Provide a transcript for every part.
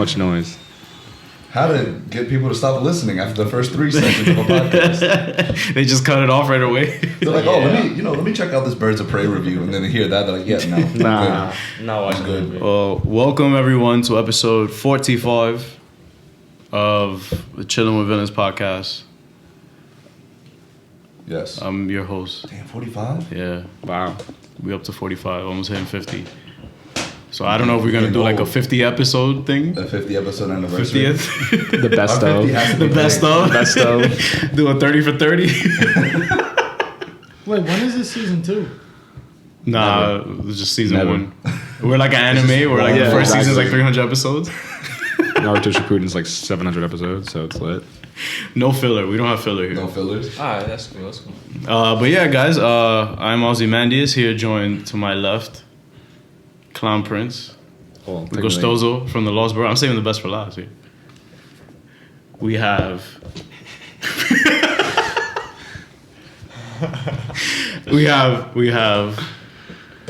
much noise. How to get people to stop listening after the first 3 seconds of a podcast. They just cut it off right away. They're like, oh, let me check out this Birds of Prey review, and then they hear that, they're like, yeah, no, Nah. No, I'm good. Welcome everyone to episode 45 of the Chillin with Villains podcast. Yes. I'm your host. Damn, 45? Yeah. Wow. We up to 45, almost hitting 50. So I don't know if we're gonna do like a 50 episode thing. A 50 episode anniversary. 50th. The best of. The best of. Best of. Do a 30 for 30. Wait, when is this season 2? Nah, it's just season Never. 1. We're like an anime where like the first season's like 300 episodes. Naruto Shippuden's like 700 episodes, so it's lit. No filler. We don't have filler here. No fillers. Alright, that's cool. But yeah, guys, I'm Ozymandias here, joined to my left, Clown Prince, Well, the Gustoso from the Lost Borough. I'm saving the best for last here. We have... we have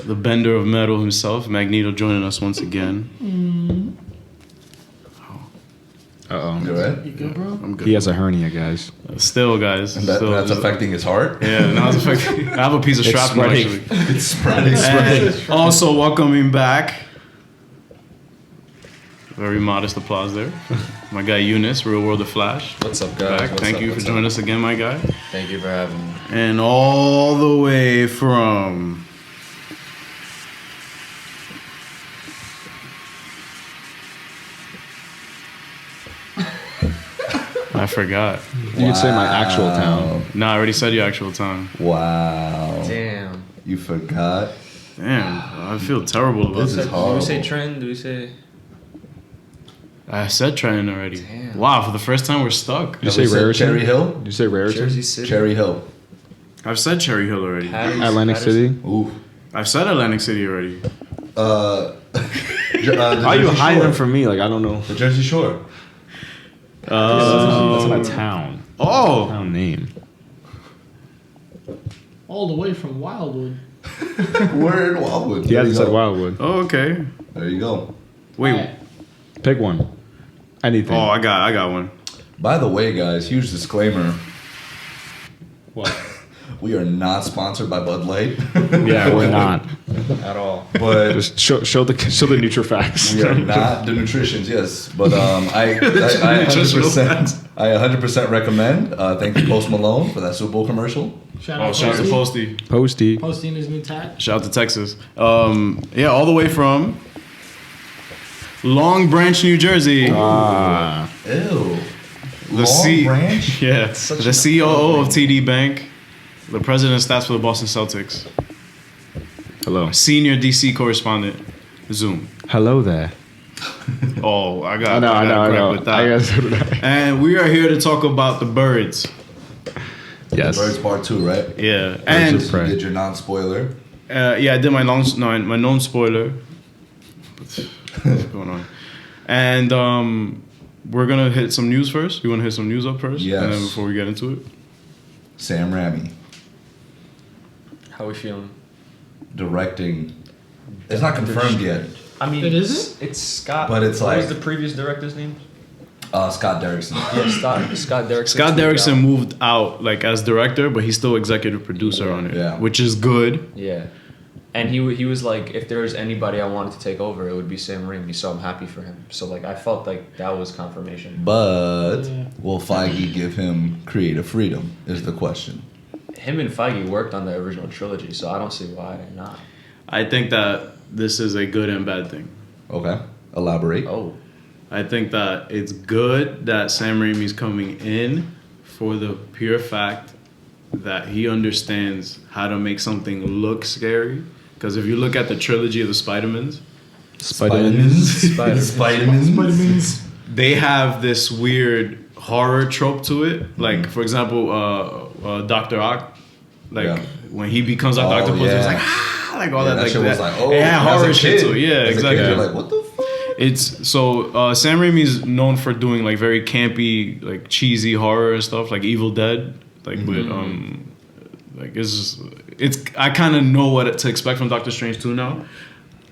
the bender of metal himself, Magneto, joining us once again. Uh-oh. You right? You good, bro? I'm good. He has a hernia, guys. Still, guys. And that's affecting his heart? Yeah, now it's affecting... I have a piece of It's shrapnel, spreading. actually. It's spreading. And also welcoming back, very modest applause there, my guy Eunice, RealWorlfofFlash. What's up, guys? Back. Thank you for joining us again, my guy. Thank you for having me. And all the way from I forgot. You could say my actual town. No, I already said your actual town. Wow. Damn. You forgot? Damn, I feel terrible about This this. is Do horrible. we say trend? Do we say... I said Trenton already. Damn. Wow, for the first time we're stuck. Did you say Raritan? Cherry Hill? Did you say Raritan? Jersey City? Cherry Hill. I've said Cherry Hill already. Atlantic City? Ooh. I've said Atlantic City already. The How are you Jersey hiding Shore. them from me? Like, I don't know. The Jersey Shore. That's my town. Oh, Town name. All the way from Wildwood. We're in Wildwood. He There hasn't you said go. Wildwood. oh, okay. There you go. Wait. Alright. Pick one. Anything. Oh, I got one. By the way, guys, huge disclaimer. What? We are not sponsored by Bud Light. Yeah, we're not. At all. But Just show the NutriFacts. we are not the nutritions, yes. But I 100% recommend. Thank you, Post Malone, for that Super Bowl commercial. Shout Oh, out shout out to Posty. Posty. Posty. Posting his new tat. Shout out to Texas. Yeah, all the way from Long Branch, New Jersey. Ah. Ew. The C- Branch? Yeah, the COO of TD Bank, the president of stats for the Boston Celtics, Hello. senior DC correspondent, Zoom. Hello there. Oh, I got I crap know. with that. I guess so did I. And we are here to talk about the birds. Yes. Birds Part 2, right? Yeah, Birds and of Prey. You did your non-spoiler. yeah, I did my known spoiler. What's going on? And we're gonna hit some news first. You want to hit some news up first? Yes. And then before we get into it, Sam Raimi How we feeling? directing. It's not confirmed yet. I mean, It isn't? It's Scott. But it's what like- was the previous director's name? Scott Derrickson. Yeah, Scott Derrickson. Scott Derrickson moved out like as director, but he's still executive producer on it, Yeah. which is good. Yeah. And he was like, if there was anybody I wanted to take over, it would be Sam Raimi. So I'm happy for him. So like, I felt like that was confirmation. But Yeah. will Feige give him creative freedom is the question. Him and Feige worked on the original trilogy, so I don't see why not. I think that this is a good and bad thing. Okay. Elaborate. Oh, I think that it's good that Sam Raimi's coming in for the pure fact that he understands how to make something look scary. Because if you look at the trilogy of the Spider-Mans, Vitamins. they have this weird horror trope to it. Like, for example, Dr. Ock, like Yeah. when he becomes like Oh, Octopus, it was yeah. like, like all that. that like shit that. was like, oh, it had as a horror shit kid- to it. Yeah, as a kid, exactly. you're like, what the fuck? It's so Sam Raimi's known for doing like very campy, like cheesy horror and stuff, like Evil Dead, like with like it's I kind of know what to expect from Doctor Strange 2 now.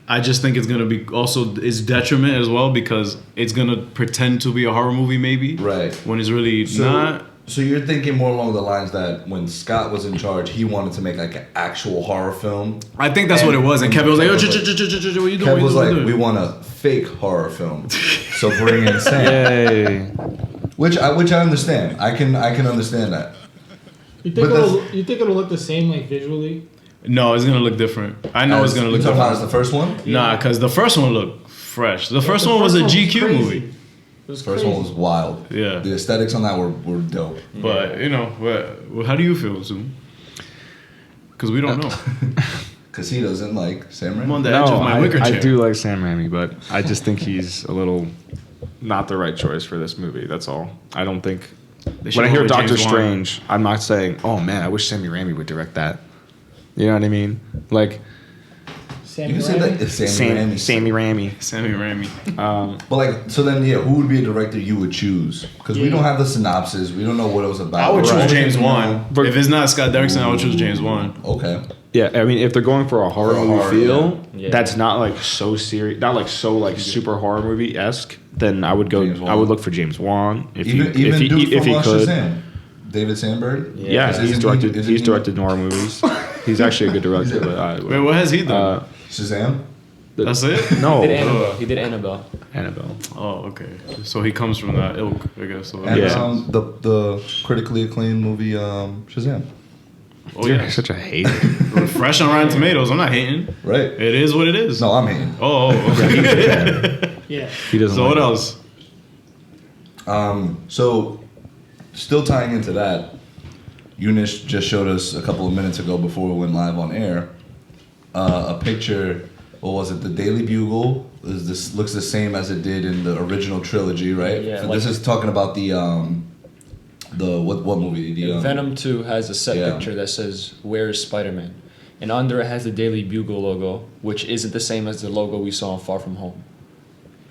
I just think it's gonna be also its detriment as well because it's gonna pretend to be a horror movie maybe. Right. When it's really not. So you're thinking more along the lines that when Scott was in charge, he wanted to make like an actual horror film. I think that's what it was. And Kevin was like, "Yo, what you doing? Kev was like, doing?" we want a fake horror film, so bring in Sam. Yay. Which I understand. I can understand that. You think But you think it'll look the same like visually? No, it's gonna look different. I know it's gonna look You talking about different. as the first one? Nah, because the first one looked fresh. The first one was a GQ movie. It was First crazy. one was wild. Yeah. The aesthetics on that were dope. But, you know, how do you feel, Zoom? Because we don't know. Because he doesn't like Sam I'm on Raimi. the edge of my wicker chair. I do like Sam Raimi, but I just think he's a little not the right choice for this movie. That's all. I don't think. They should When I go hear with Doctor James Wan. Strange, I'm not saying, "Oh man, I wish Sammy Raimi would direct that." You know what I mean? Like Sammy You can say Raimi? that it's Sammy Raimi. Sammy Raimi. Sammy Raimi. But like, so then, yeah, who would be a director you would choose? Because we don't have the synopsis. We don't know what it was about. I would choose Right. James Wan. But- If it's not Scott Derrickson, I would choose James Wan. Okay. Yeah, I mean, if they're going for a horror For a movie horror, feel, yeah. that's not like so serious, not like so like super horror movie esque, then I would go. James Wan. I would look for James Wan if Even he dude if from he could. Shazam, David Sandberg. Yeah, Isn't he's he- directed. isn't He's he- directed noir movies. He's actually a good director. But I, Wait, what has he done? Shazam. That's it? No, He did Annabelle. He did Annabelle. Annabelle. Oh, okay. So he comes from that ilk, I guess. So And Yeah. the critically acclaimed movie Shazam. oh, You're yeah. such a hater. Fresh on Rotten Tomatoes. I'm not hating. Right. It is what it is. No, I'm hating. Oh, okay. Yeah. He doesn't. So like what it. else? So, still tying into that, Eunice just showed us a couple of minutes ago before we went live on air a picture. What was it? The Daily Bugle looks the same as it did in the original trilogy, right? Yeah, So like- this is talking about the what movie? The Venom 2 has a set yeah. picture that says, "Where is Spider-Man?" And under it has the Daily Bugle logo, which isn't the same as the logo we saw in Far From Home.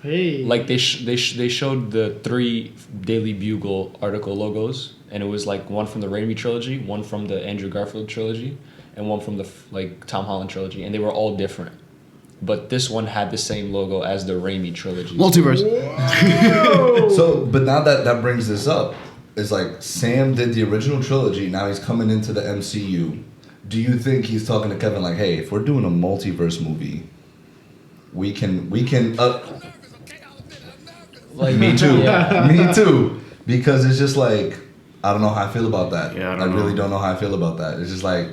Hey. Like they showed the 3 Daily Bugle article logos, and it was like one from the Raimi trilogy, one from the Andrew Garfield trilogy, and one from the like Tom Holland trilogy, and they were all different. But this one had the same logo as the Raimi trilogy. Multiverse. So, but now that brings this up, it's like Sam did the original trilogy. Now he's coming into the MCU. Do you think he's talking to Kevin like, hey, if we're doing a multiverse movie, we can Like me too, Yeah. me too, because it's just like I don't know how I feel about that. Yeah, I I don't really know. don't know how I feel about that. It's just like,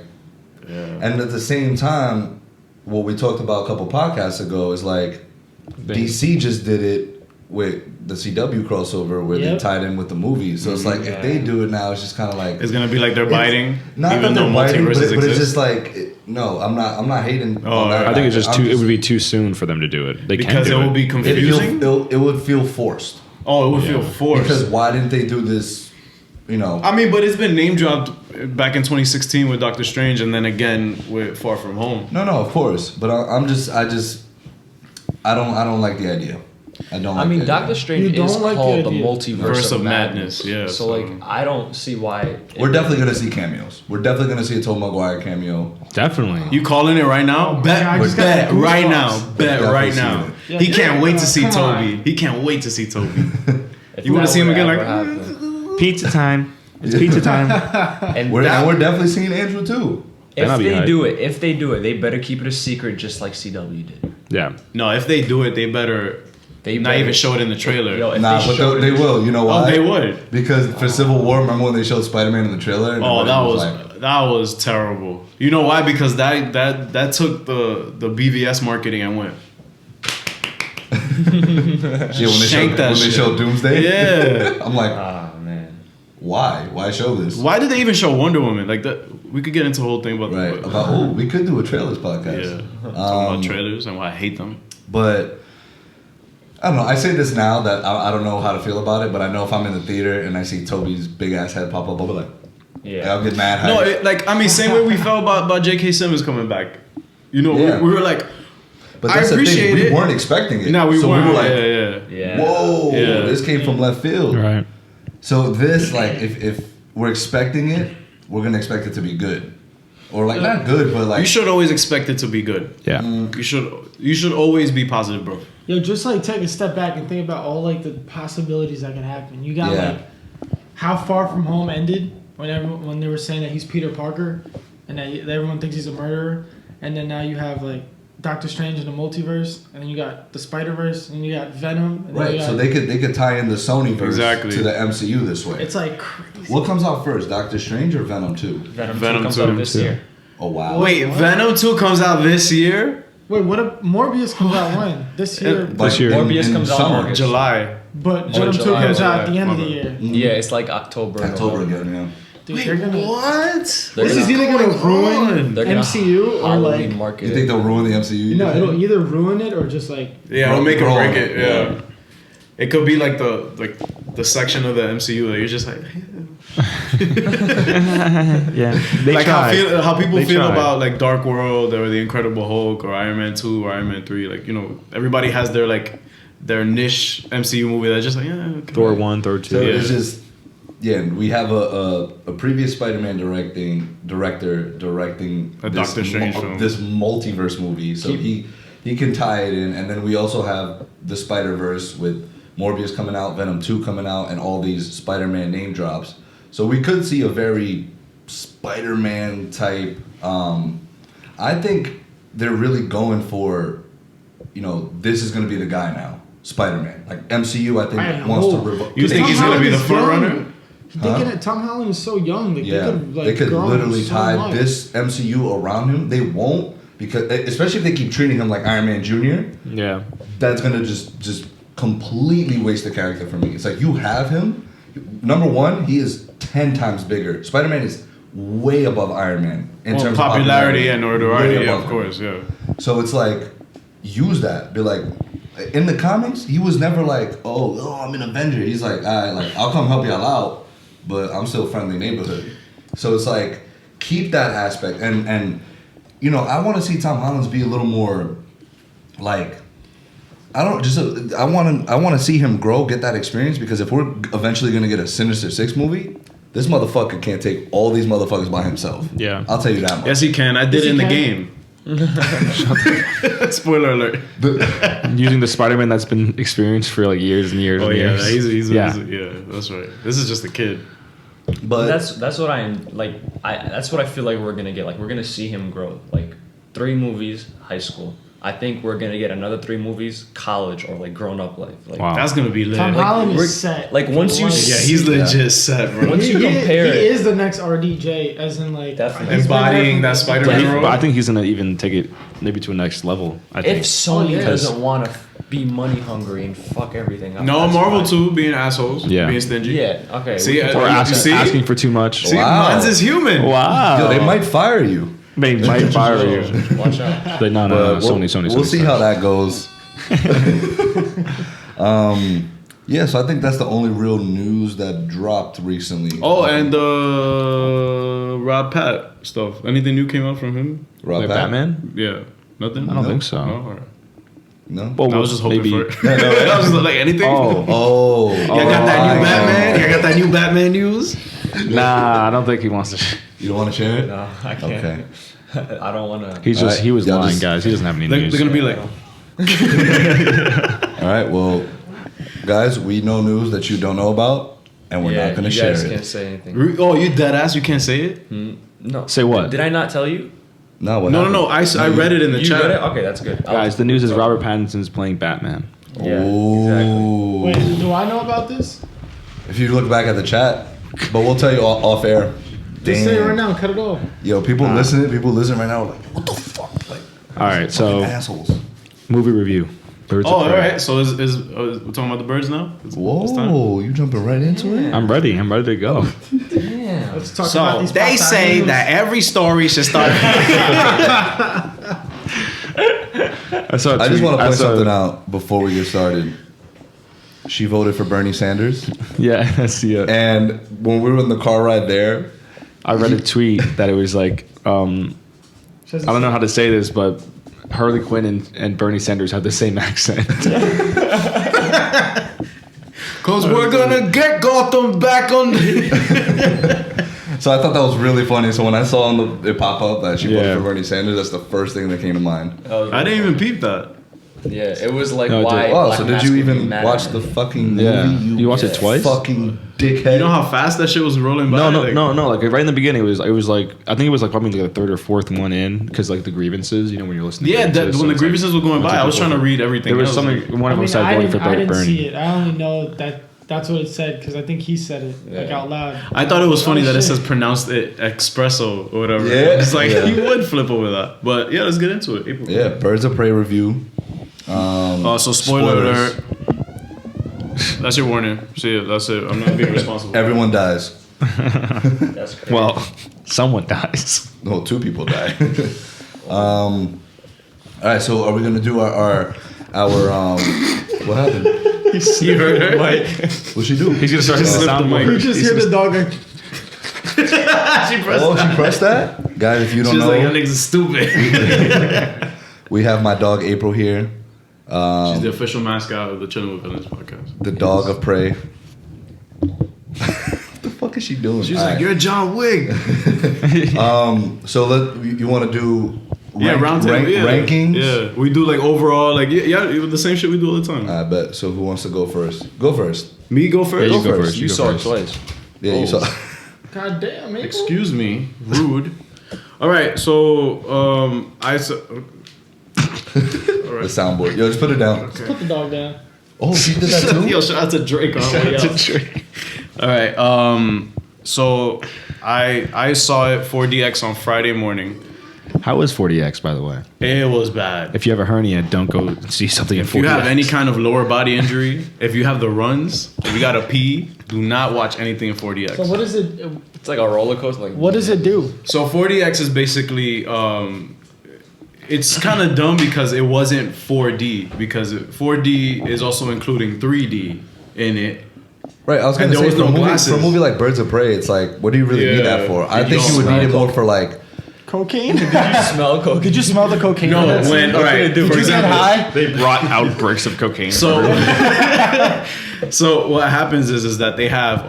Yeah. and at the same time, what we talked about a couple podcasts ago is like DC just did it with the CW crossover where they Yep. tied in with the movies. So it's like if they do it now, it's just kind of like It's gonna be like they're biting, not even that though they're biting, but, multiverses but it's exist. just like no, I'm not hating. Oh, on that. I think it's just I'm too. It would be too soon for them to do it. They because can't it do will be It, confusing. it would feel forced Oh, it would feel forced. because why didn't they do this? You know, I mean, but it's been name dropped back in 2016 with Doctor Strange, and then again with Far From Home. no, of course, but I don't like the idea. I don't. I like mean, the Doctor idea. Strange You is don't like the called the idea. multiverse Verse of of madness. Madness, yeah, So so- like, I don't see why. We're definitely gonna see cameos. We're definitely gonna see a Tobey Maguire cameo. Definitely. You calling it right now? God, Bet, I just got bet the right goosebumps. now. Bet Definitely right see now. it. Yeah, He can't wait to see come on. Toby. He can't wait to see Toby. If You wanna that see him were again, to like, ever happen. Pizza time. It's pizza time. And We're that- definitely seeing Andrew too. if I'll be they hyped. do it, they better keep it a secret, just like CW did. Yeah. No, if they do it, they better They not better- even show it in the trailer. Yo, if Nah, they but showed they it- will. You know why? Oh, they would. Because for Civil War, remember when they showed Spider-Man in the trailer? And Oh, everybody that was terrible. You know why? Because that took the BVS marketing and went. yeah, when Shank that they shit. showed Doomsday. Yeah. I'm like, Ah man. why? Why show this? Why did they even show Wonder Woman? Like that, we could get into a whole thing about Right. About we could do a trailers podcast. yeah, talking about trailers and why I hate them. But I don't know. I say this now that I don't know how to feel about it, but I know if I'm in the theater and I see Toby's big ass head pop up, I'll be like, Yeah. I'll get mad. No, hyped. same way we felt about J.K. Simmons coming back. You know, Yeah. we were like, but I that's the appreciate thing. it. We weren't expecting it. no, we so weren't. We were like, Yeah. whoa, Yeah. this came from left field. Right. So this, like, if we're expecting it, we're gonna expect it to be good. or like not good, but like You should always expect it to be good. Yeah. You should always be positive, bro. Yo, just like take a step back and think about all like the possibilities that can happen. You got Yeah. like how Far From Home ended when they were saying that he's Peter Parker and that everyone thinks he's a murderer, and then now you have like Doctor Strange in the multiverse, and then you got the Spider-Verse, and you got Venom. And then right. you So got, they could tie in the Sonyverse Exactly. to the MCU this way. it's like crazy. What comes out first, Doctor Strange or Venom 2? Venom comes 2. out this year. Oh wow. Wait, What? Venom 2 comes out this year? Wait, what? Morbius comes out when? This year. This year. Morbius comes out in summer. August. July. But Oh, Venom 2 July, comes out at July. the end of the My year. Yeah, it's like October. October November. again, yeah. Dude, Wait, they're gonna. what? This They're is gonna- either gonna ruin They're gonna MCU or Halloween like. market. You think they'll ruin the MCU? No, it'll either ruin it or just like. Yeah, it'll make or Bro, break it. Yeah. yeah. It could be like the section of the MCU that you're just like, Yeah. They like tried. how people They feel tried. about like Dark World or the Incredible Hulk or Iron Man 2 or Iron Man 3. Like, you know, everybody has their like their niche MCU movie that's just like, yeah, okay. Thor 1, Thor 2. So Yeah. it's just we have a previous Spider-Man director directing A Doctor Strange film. this multiverse movie, so he can tie it in, and then we also have the Spider-Verse with Morbius coming out, Venom 2 coming out, and all these Spider-Man name drops. So we could see a very Spider-Man type. I think they're really going for, this is going to be the guy now, Spider-Man. Like MCU, I think I wants to. hope. You think Tom he's gonna be Holland the is front young. runner? Thinking that Tom Holland is so young, like Yeah, they could grow him literally so tie much. this MCU around him. They won't, because especially if they keep treating him like Iron Man Jr. Yeah. That's gonna just completely waste the character for me. It's like you have him. Number one, he is 10 times bigger. Spider-Man is way above Iron Man in Well, terms popularity of and Way notoriety, yeah, above of him. course, yeah. So it's like, use that. Be like, in the comics, he was never like, oh, I'm an Avenger. He's like, I'll come help y'all out, but I'm still friendly neighborhood. So it's like, keep that aspect, and I want to see Tom Holland be a little more, like, I want to see him grow, get that experience, because if we're eventually gonna get a Sinister Six movie, this motherfucker can't take all these motherfuckers by himself. Yeah. I'll tell you that much. Yes, he can. I did Yes, it in he the can. game. Spoiler alert. Using the Spider-Man that's been experienced for like years and years Oh and yeah, years. he's yeah. yeah, that's right. This is just a kid. But That's what that's what I feel like we're gonna get. Like we're gonna see him grow. Like 3 movies, high school. I think we're gonna get another 3 movies, college or like grown up life. Like, Wow. That's gonna be lit. Tom Like, Holland we're- is set. like, once you Like, see- yeah, he's legit set, bro. Once you he compare he it- is the next RDJ, as in like Definitely. he's been there Embodying from- that But, Spider-Man role. but I think he's gonna even take it maybe to a next level. I think. if Sony yeah. doesn't want to be money hungry and fuck everything up. No, that's Marvel fine. too, being assholes, Yeah. being stingy. Yeah. Okay. See, we can I- talk or you about asking, that. see? asking for too much. See, Wow. mine's is human. Wow. yo, they might fire you. They might fire you. Watch out. But no, But Sony. We'll see how that goes. Yeah, so I think that's the only real news that dropped recently. Oh, and Rob Pat stuff. Anything new came out from him? Rob Like Pat? Batman? Yeah, nothing. I don't think so. No? All right. No. Well, I was just hoping maybe. for it. I was just like anything. Oh, Oh. Yeah, I got that new my Batman. God. Yeah, I got that new Batman news. nah, I don't think he wants to. You don't want to share it? No, I can't. Okay. I don't want to. He's just Alright, he was y'all lying, just- guys. He doesn't have any They're news. gonna be like, All right. Well, guys, we know news that you don't know about, and we're not going to you share guys it. can't say anything. oh, you dead ass. You can't say it. No. Say what? Did I not tell you? No, what No. happened? I read it in the You chat. read it? Okay, that's good. Guys, the news is Robert Pattinson's playing Batman. Yeah, Ooh. Wait, do I know about this? If you look back at the chat, but we'll tell you off air. Just say it right Damn. now. Cut it off. Yo, people listening right now are like, what the fuck? Like, All right, so fucking assholes. movie review. Birds Oh, of all Prey. right. So we're talking about the birds now. It's time. Whoa, you jumping right into it? I'm ready. I'm ready to go. Damn. Let's talk So about these. they pop say news. that every story should start. I saw. I just want to point something out before we get started. She voted for Bernie Sanders, Yeah, I see it. and when we were in the car ride there, I read a tweet that it was like, I don't know how to say this, but Harley Quinn and Bernie Sanders have the same accent. Cause we're gonna get Gotham back on. So I thought that was really funny. So when I saw it pop up that she voted Yeah. for Bernie Sanders, that's the first thing that came to mind. I didn't even peep that. Yeah, it was like No, it why. did. Oh, Black so did Mask you would be even mad watch at the him. fucking movie? Yeah. You watched it twice? Fucking dickhead. You know how fast that shit was rolling by? No. Like right in the beginning, it was like I think it was like probably like the third or fourth one in because like the grievances. You know when you're listening. Yeah, to grievances, when the so it's grievances were going by, I was trying to read everything. There was else. something. One of them I said mean, voting for I didn't Bernie. see it. I only know that's what it said because I think he said it like out loud. I thought it was funny that it shit. says pronounced it espresso or whatever. Yeah. It's like Yeah. you would flip over that. But yeah, let's get into it. April. Yeah, Birds of Prey review. So spoiler spoilers. alert. That's your warning. See, that's it. I'm not being responsible. Everyone dies. That's crazy. Well, someone dies. No, 2 people die. All right, so are we gonna do our what happened? You heard her? What's she do? He's gonna start hitting the Slip the soundboard. mic. You just hear the dog like, She pressed Oh, that. she pressed that? Guys, if you don't She's like, know, that nigga's stupid. we have my dog April here. She's the official mascot of the Chillin with Villains podcast. The dog of prey. What the fuck is she doing? She's All like, right. you're John Wick. So you want to do Round table. Yeah. rankings? Yeah, we do like overall, like yeah, the same shit we do all the time. I bet. So who wants to go first? Go first. Me go first. Yeah, you go first. first. you You go saw it first. twice. Yeah, you saw. God damn, April. Excuse me, rude. All right, so I saw. The soundboard. Yo, just put it down. Put the dog down. Oh, she did that too? Yo, shout out to Drake on the way out. All right, so I saw it 4DX on Friday morning. How was 40X, by the way? It was bad. If you have a hernia, don't go see something in 40X. If you have any kind of lower body injury, if you have the runs, if you gotta pee, do not watch anything in 4DX. So what is it? It's like a roller coaster. Like What does it do? So 4DX is basically it's kind of dumb because it wasn't 4D because 4D is also including 3D in it. Right, I was And gonna there say was for, no a movie, glasses. for a movie like Birds of Prey, it's like, what do you really need that for? I You think don't you would smell need it more for like, Cocaine? Did you smell coke? Did you smell the cocaine? No, in that when scene? all right, Did for you get example, high? They brought outbreaks of cocaine. So, so what happens is that they have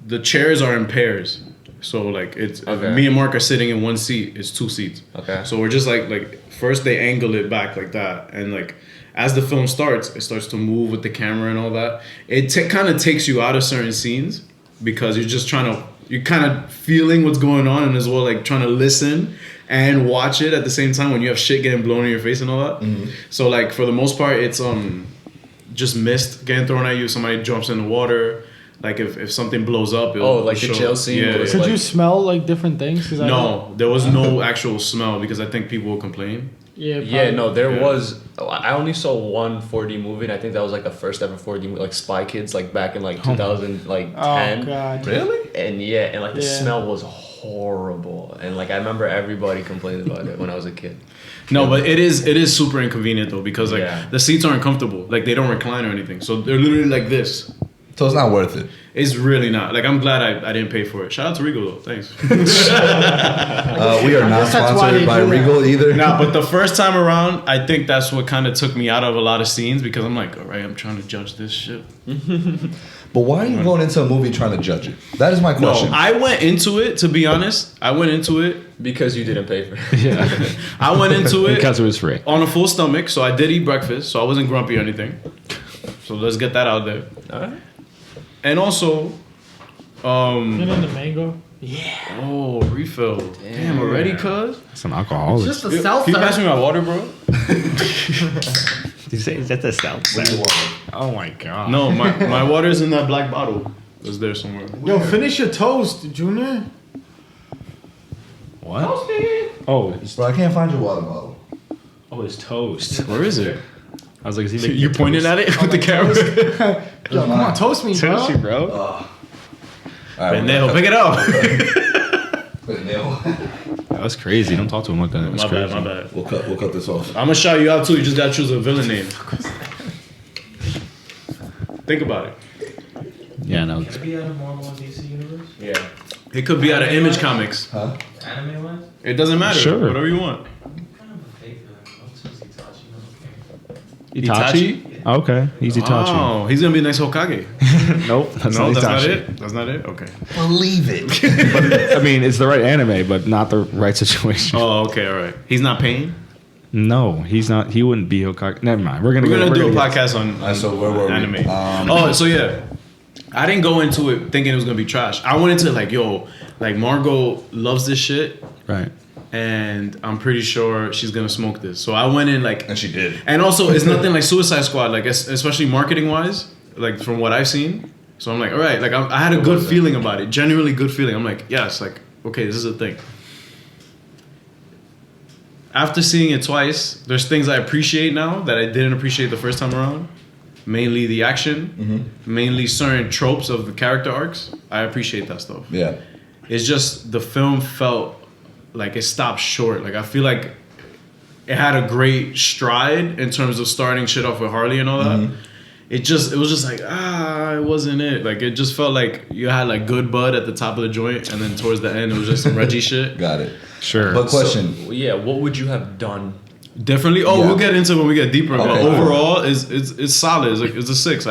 the chairs are in pairs. So like it's Okay. me and Mark are sitting in one seat. It's 2 seats. Okay. So we're just like first they angle it back like that, and like as the film starts, it starts to move with the camera and all that. It kind of takes you out of certain scenes because you're kind of feeling what's going on and as well like trying to listen and watch it at the same time when you have shit getting blown in your face and all that. Mm-hmm. So like for the most part, it's just mist getting thrown at you. Somebody jumps in the water. Like if something blows up, it'll like the show. jail scene Yeah. was Could you like- smell like different things? 'Cause No, there was no actual smell because I think people will complain. Yeah. Yeah, no, there Yeah. was. I only saw one 4D movie, and I think that was like the first ever 4D movie, like Spy Kids, like back in like 2010. Oh god. really? And yeah, and like the Yeah. smell was horrible, and like I remember everybody complaining about it when I was a kid. No, but it is super inconvenient though because like Yeah. the seats aren't comfortable. Like they don't recline or anything. So they're literally like this. So it's not worth it. It's really not. Like I'm glad I didn't pay for it. Shout out to Regal though. Thanks. We are not guess that's why sponsored they by do that. Regal either. Nah, but the first time around, I think that's what kind of took me out of a lot of scenes because I'm like, all right, I'm trying to judge this shit. But why are you going into a movie trying to judge it? That is my No, question. I went into it, to be honest. I went into it. Because you didn't pay for it. yeah, I went into it because it was free. on a full stomach, so I did eat breakfast, so I wasn't grumpy or anything. So let's get that out there. Alright. And also, Get in the mango. oh, refill. Damn, already, cuz? Some alcoholics. Just the Can south you pass me side. my water, bro? Did you say is that the south side? Oh my god. No, my water's in that black bottle. It's there somewhere. Yo, finish your toast, Junior. What? Oh, it's, Bro, I can't find your water bottle. it's toast. Where is it? I was like, is he making You pointing at it with the camera? Yo, come on, toast me, bro. Toast you, bro. All right, Pendejo, pick it up. That was crazy. Don't talk to him like that. That was My crazy. bad, my bad. We'll cut this off. I'm gonna shout you out too. You just gotta choose a villain name. Think about it. Yeah, no. Can it be out of Marvel and DC universe? Yeah. It could be out of Image Comics. Huh? Anime wise? It doesn't matter. Sure. Whatever you want. I'm kind of a fake villain. I'll choose Itachi. I don't care. Itachi? Okay, he's Itachi. Oh, he's gonna be the next Hokage. Nope, that's No, not that's not Itachi. it. That's not it. Okay. Believe it. I mean, it's the right anime, but not the right situation. Oh, okay, all right. He's not Pain. No, he's not. He wouldn't be Hokage. Never mind. We're gonna do a get- podcast on So where were we? anime. So yeah, I didn't go into it thinking it was gonna be trash. I went into it like, yo, like Margot loves this shit, Right. and I'm pretty sure she's gonna smoke this. So I went in like, And she did. and also it's nothing like Suicide Squad, like especially marketing wise, like from what I've seen. So I'm like, all right, like I had a good feeling about it, genuinely good feeling. I'm like, yes, like okay, this is a thing. After seeing it twice, there's things I appreciate now that I didn't appreciate the first time around. Mainly the action, mainly certain tropes of the character arcs. I appreciate that stuff. Yeah. It's just the film felt like it stopped short. Like I feel like it had a great stride in terms of starting shit off with Harley and all that. It was just like it wasn't it. Like it just felt like you had like good bud at the top of the joint, and then towards the end it was just some Reggie shit. Got it. Sure. But question. So, yeah, what would you have done? Differently. Oh, Yeah. we'll get into it when we get deeper. But Okay. overall, it's solid. It's a 6.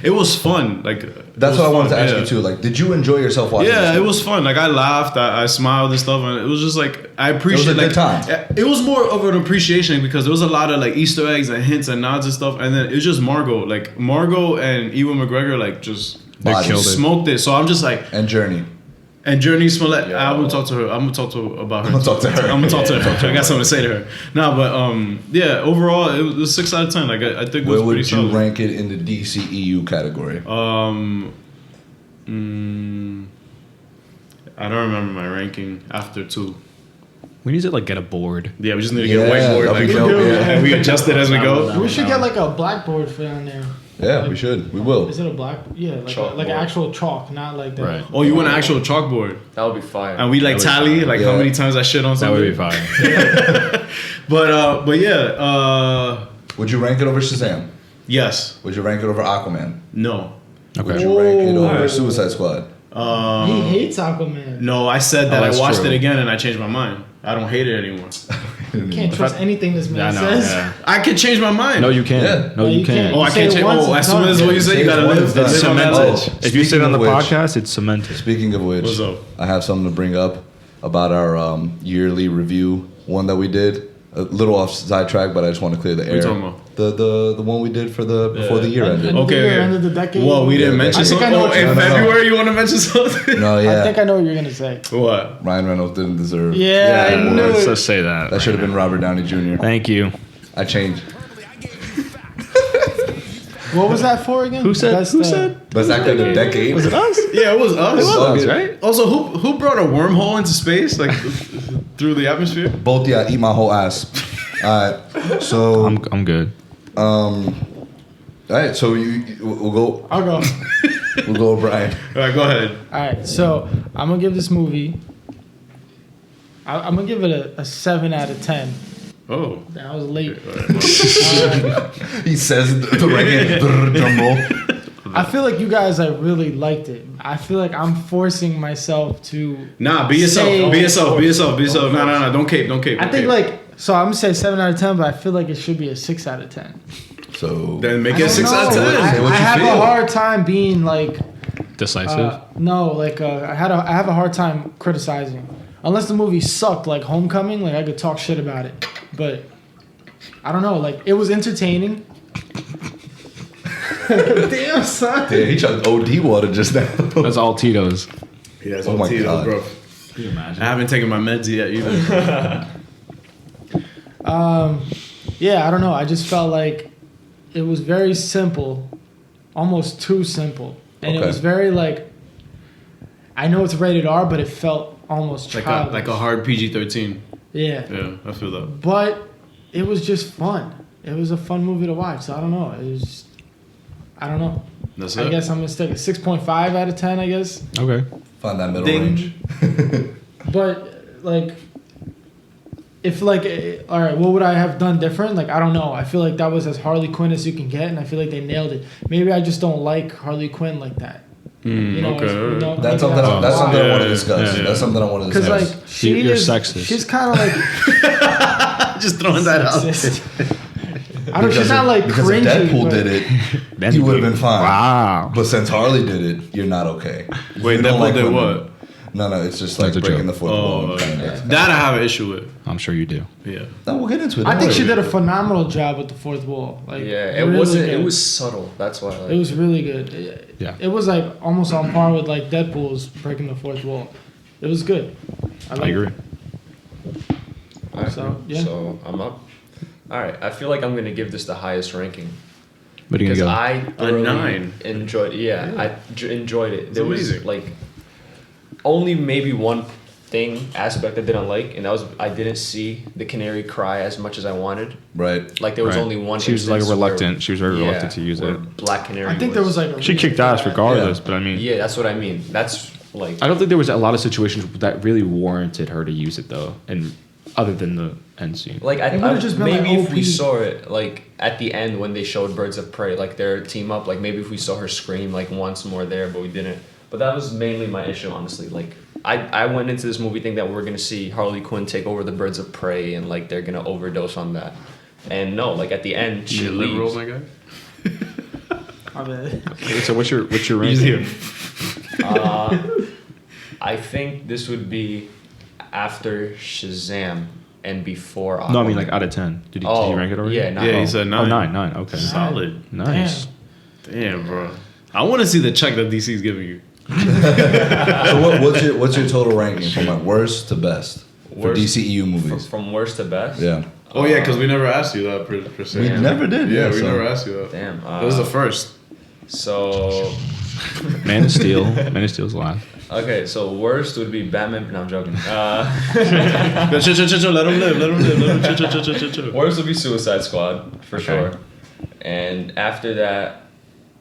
It was fun. Like That's what I wanted to ask yeah. you too. Like, did you enjoy yourself watching? Yeah, this it movie? was fun. Like I laughed, I smiled and stuff, and it was just like I appreciate. a good time. It was more of an appreciation because there was a lot of like Easter eggs and hints and nods and stuff, and then it was just Margot and Ewan McGregor like just They Bodies. killed it. smoked it. So I'm just like, And Journey. and Journey Smollett. I'm gonna talk to her. I'm gonna talk about her. I'm gonna talk to her. I'm gonna talk to her. I got something to say to her. No, but yeah. Overall, it was 6 out of 10. Like I think it was Where would pretty you solid. rank it in the DCEU category? I don't remember my ranking after 2. We need to like get a board. Yeah, we just need to get a Yeah, whiteboard. that'd Like, be dope, yeah. and we adjust it as we go. We should get like a blackboard for down there. Yeah, we should. We will. Is it a black? Yeah, like Chalkboard. an actual chalk, not like that. Right. Oh, you want an actual chalkboard? That would be fire. And we like That would be tally fine. like how Yeah. many times I shit on That something. would be fine. But yeah. Would you rank it over Shazam? Yes. Would you rank it over Aquaman? No. Would Okay. you rank it over Oh. Suicide Squad? He hates Aquaman. No, I said that I that's watched true. it again and I changed my mind. I don't hate it anymore. Can't trust anything this man says. Yeah. I can change my mind. No, you can't. Yeah. No, No, you you can't. can't. Oh, I You say can't it change. once, Oh, as it's soon done. as what you say, you Say gotta it live, once, live it's on that cemented. edge. If you sit Speaking on the of which- podcast, it's cemented. Speaking of which, What's up? I have something to bring up about our yearly review one that we did. A little off sidetrack, but I just want to clear the air. you talking about? The one we did for before the year ended. End of the Okay, year, okay. end of the decade. Well, we didn't Yeah, mention I think I something. know Oh, what you- in No, no, no. February, you want to mention something? No, I yeah, think I know what you're gonna say. What? Ryan Reynolds didn't deserve. Yeah, I knew Let's it. just say that. That should have been Robert Downey Jr. Thank you. I changed. What was that for again? Who said? Best, Who said? Best actor of the decade. Was it us? Yeah, it was us. It was Okay. us, right? Also, who brought a wormhole into space, like through the atmosphere? Both, yeah, eat my whole ass. Alright, so I'm good. alright, so we'll go. I'll go. We'll go, Brian. All right, go ahead. All right, so I'm gonna give this movie. I'm gonna give it a 7 out of 10. Oh, That was late. He says the right drum roll. I feel like you guys really liked it. I feel like I'm forcing myself to. nah, be yourself. Say- Be yourself. Be yourself. Be yourself. No, don't cape. Don't cape. I don't think cape. so. I'm gonna say 7 out of 10, but I feel like it should be a 6 out of 10. So Then make I it don't 6 know. out of 10. Say what I you have feel. a hard time being like. Decisive. I have a hard time criticizing. Unless the movie sucked, like Homecoming, like I could talk shit about it. But I don't know, like it was entertaining. Damn, son. yeah, he chugged OD water just now. That's all Tito's. Yeah, it's Oh all my Tito's, God. bro. Can you imagine? I haven't taken my meds yet either. Yeah, I don't know. I just felt like it was very simple, almost too simple, and Okay. it was very like. I know it's rated R, but it felt almost childish. like a hard PG-13. Yeah, Yeah, I feel that. but it was just fun. It was a fun movie to watch. So I don't know. It was. I don't know. That's I it. guess I'm gonna stick at 6.5 out of 10. I guess, Okay. Find that middle Ding. range. but like. If like, all right, what would I have done different? Like, I don't know. I feel like that was as Harley Quinn as you can get, and I feel like they nailed it. Maybe I just don't like Harley Quinn like that. okay. That's something. That's something I want to Yeah, discuss. yeah. That's something I want to Because discuss. like she You're is, sexist. she's kind of like Just throwing that out. sexist. I don't. She's not like because cringy. if Deadpool but- did it, you would have been fine. Wow. But since Harley did it, you're not okay. Wait, You don't Deadpool did women. what? No, it's just like That's a breaking joke. the fourth wall. That I have an issue with. I'm sure you do. Yeah. No, we'll get into it. I Don't think she worry. did a phenomenal job with the fourth wall. Like, Yeah, it really wasn't. good. It was subtle. That's why. It was really good. Yeah. It was like almost on par with like Deadpool's breaking the fourth wall. It was good. I agree. So, yeah. So I'm up. All right. I feel like I'm gonna give this the highest ranking What are you because gonna I thoroughly 9. enjoyed. Yeah, I enjoyed it. There was amazing. like only maybe one aspect I didn't like, and that was I didn't see the canary cry as much as I wanted. Right. Like there was Right. only one. She was like instance reluctant. where- She was very reluctant to use where it. Black Canary. I think there was like a She reason kicked for ass that. regardless, Yeah. but I mean, Yeah, that's what I mean. That's like. I don't think there was a lot of situations that really warranted her to use it though, and other than the end scene. Like It would've just been, maybe like, if we OP. saw it like at the end when they showed Birds of Prey, like their team up, like maybe if we saw her scream like once more there, but we didn't. But that was mainly my issue, honestly. Like I went into this movie thinking that we were gonna see Harley Quinn take over the Birds of Prey and like they're gonna overdose on that. And no, like at the end she You liberal, leaves. my guy? My bad. Okay, so what's your ranking? I think this would be after Shazam and before Aquaman. No, I mean like out of 10. Did you rank it already? Yeah, nine. Yeah, he said 9. Oh, 9. Okay. Solid. Nice. Damn, bro. I want to see the check that DC's giving you. So what's your total ranking from like worst to best for Worst- DCEU movies? From worst to best. Yeah. Oh, yeah, because we never asked you that per se. We never did. Yeah, Yeah, we so- never asked you that. Damn. That was the first. So Man of Steel. Man of Steel's last. okay, so worst would be Batman. No, I'm joking. Chill, let him live. Let him live. Let him chill. Worst would be Suicide Squad for Okay. sure. And after that,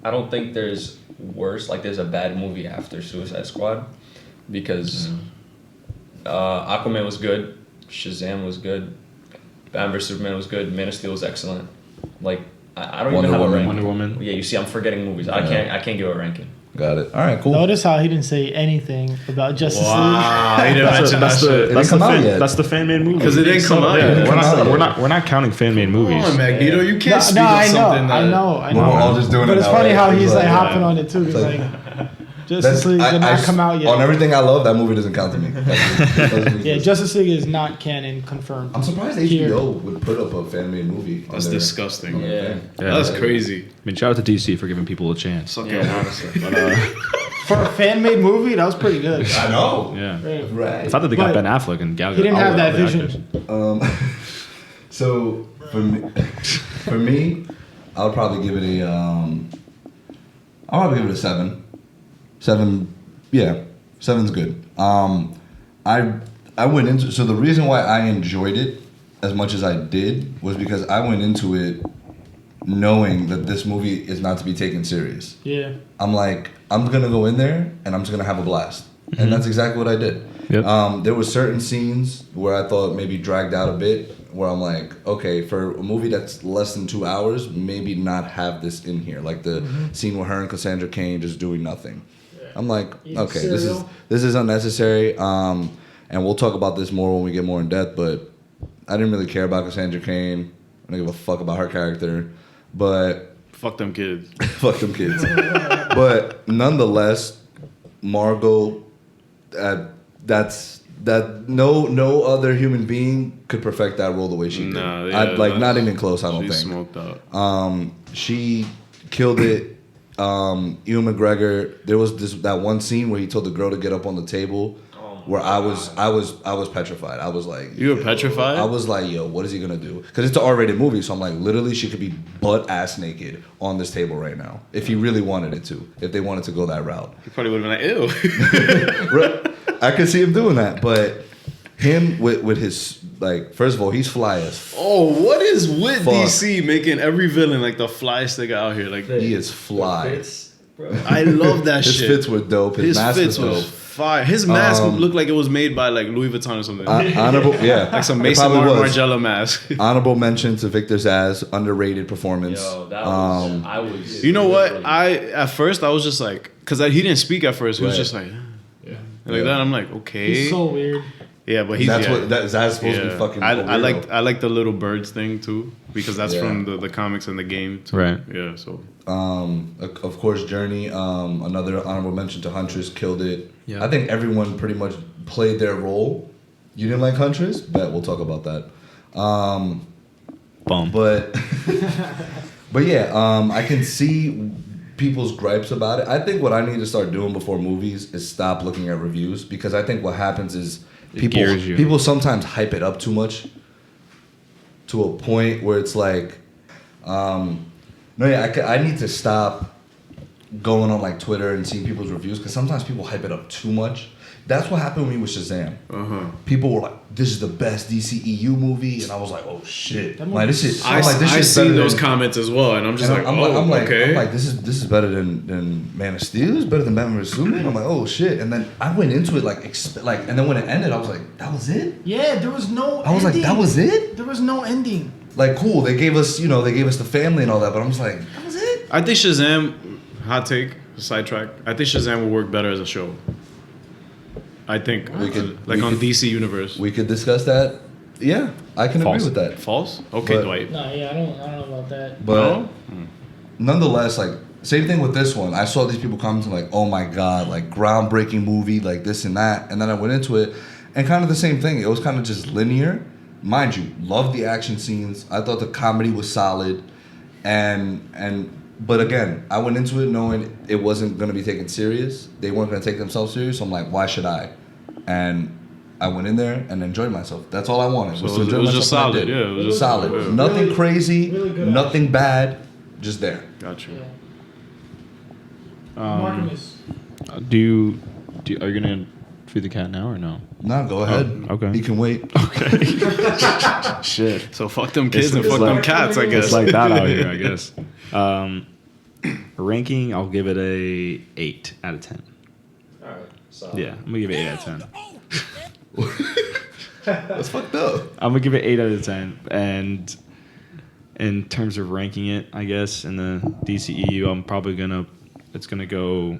I don't think there's worse. Like there's a bad movie after Suicide Squad, because Aquaman was good, Shazam was good, Batman vs Superman was good, Man of Steel was excellent. Like I don't Wonder even have Woman. a ranking. Wonder Woman. Yeah, you see, I'm forgetting movies. I can't give a ranking. Got it. All right. Cool. Notice how he didn't say anything about Justice Wow, he didn't That's, mention that that's the shit. It that's didn't the come out fan, yet. that's the fan made movie. Because it didn't come out Yeah, yet. It we're didn't come out not yet. we're not counting fan made movies. Come on, Magneto. You can't League. speak No, on I know, something that... I know. We're all just doing But it it's now, funny right? how It's he's like like, hopping on it too. He's like- like, Justice League did not I- come out yet. On everything I love, that movie doesn't count to me. Yeah, Justice League is not canon confirmed. I'm surprised Here. HBO would put up a fan-made movie. on That's their- disgusting. on their Yeah. thing. Yeah. That's crazy. I mean, shout out to DC for giving people a chance. Suck Yeah. your honestly. But For a fan made movie, that was pretty good. I know. yeah, Right. I thought that they got But Ben Affleck and Gal Gadot. he didn't have all that the vision. actors. So for me, I would probably give it a I'll probably give it a 7. 7, yeah, 7's good. I went into, so the reason why I enjoyed it as much as I did was because I went into it knowing that this movie is not to be taken serious. Yeah. I'm like, I'm gonna go in there and I'm just gonna have a blast, and that's exactly what I did. Yep. There were certain scenes where I thought maybe dragged out a bit, where I'm like, okay, for a movie that's less than 2 hours, maybe not have this in here, like the scene with her and Cassandra Cain just doing nothing. I'm like, Eating okay, cereal. this is unnecessary, and we'll talk about this more when we get more in depth. But I didn't really care about Cassandra Cain. I don't give a fuck about her character, but Fuck them kids. fuck them kids. But nonetheless, Margot, no other human being could perfect that role the way she did. Nah, yeah, Not even close. I don't She think. smoked out. She killed it. Ewan McGregor. There was that one scene where he told the girl to get up on the table, where I was petrified. I was like, You were petrified? I was like, yo, what is he gonna do? Because it's an R-rated movie, so I'm like, literally, she could be butt ass naked on this table right now if he really wanted it to. If they wanted to go that route, You probably would have been like, ew. Right. I could see him doing that, but him with his, like, first of all, he's fly as Oh, what is with Fuck. DC making every villain like the flyest nigga out here? Like, he is fly. I love that His shit. fits were dope. His mask fits was was dope. fire. His mask looked like it was made by like Louis Vuitton or something. Honorable, yeah, like some it Mason probably was. Margiela mask. Honorable mention to Victor Zaz, underrated performance. Yo, that was. I was. You know what? literally- At first I was just like, because he didn't speak at first. He was Right. just like, Yeah. like that. I'm like, okay. He's so weird. Yeah, but he's That's yeah. what that's supposed to be fucking. I like the little birds thing too because that's Yeah. from the comics and the game. Too. Right. Yeah. So Of course, Journey. Another honorable mention to Huntress, killed it. Yeah. I think everyone pretty much played their role. You didn't like Huntress? Bet we'll talk about that. Bum. But but yeah, I can see people's gripes about it. I think what I need to start doing before movies is stop looking at reviews because I think what happens is gears you. people sometimes hype it up too much to a point where it's like, I need to stop going on like Twitter and seeing people's reviews because sometimes people hype it up too much. That's what happened with me with Shazam. People were like, "This is the best DCEU movie," and I was like, "Oh shit!" Like this is. I see those comments as well, and I'm just like, okay. This is better than Man of Steel. It's better than Batman vs Superman. I'm like, oh shit! And then I went into it and then when it ended, I was like, that was it. Yeah, there was no. I was ending. like, that was it. There was no ending. Like, cool. They gave us the family and all that, but I'm just like, that was it. I think Shazam, hot take, sidetrack. I think Shazam will work better as a show. I think on DC Universe. We could discuss that. Yeah, I can False. agree with that. False? Okay, But- Dwight. No, yeah, I don't know about that. But nonetheless, like same thing with this one. I saw these people commenting like, "Oh my god, like groundbreaking movie, like this and that." And then I went into it, and kind of the same thing. It was kind of just linear, mind you. Loved the action scenes. I thought the comedy was solid, but again, I went into it knowing it wasn't going to be taken serious. They weren't going to take themselves serious. So I'm like, why should I? And I went in there and enjoyed myself. That's all I wanted. So was it to was enjoy just myself, and I solid. did. Yeah, it was just Solid. yeah. Nothing Really- crazy. really good Nothing bad. Just there. Gotcha. Yeah. Marcus. Are you gonna feed the cat now or no? No, go ahead. okay. You can wait. Shit. So fuck them kids and It's fuck like- them cats, I guess. It's like that out here, I guess. Ranking, I'll give it a 8 out of 10. All right. So Yeah, I'm gonna give it 8 out of 10. That's fucked up. I'm gonna give it 8 out of 10. And in terms of ranking it, I guess in the DCEU, it's gonna go.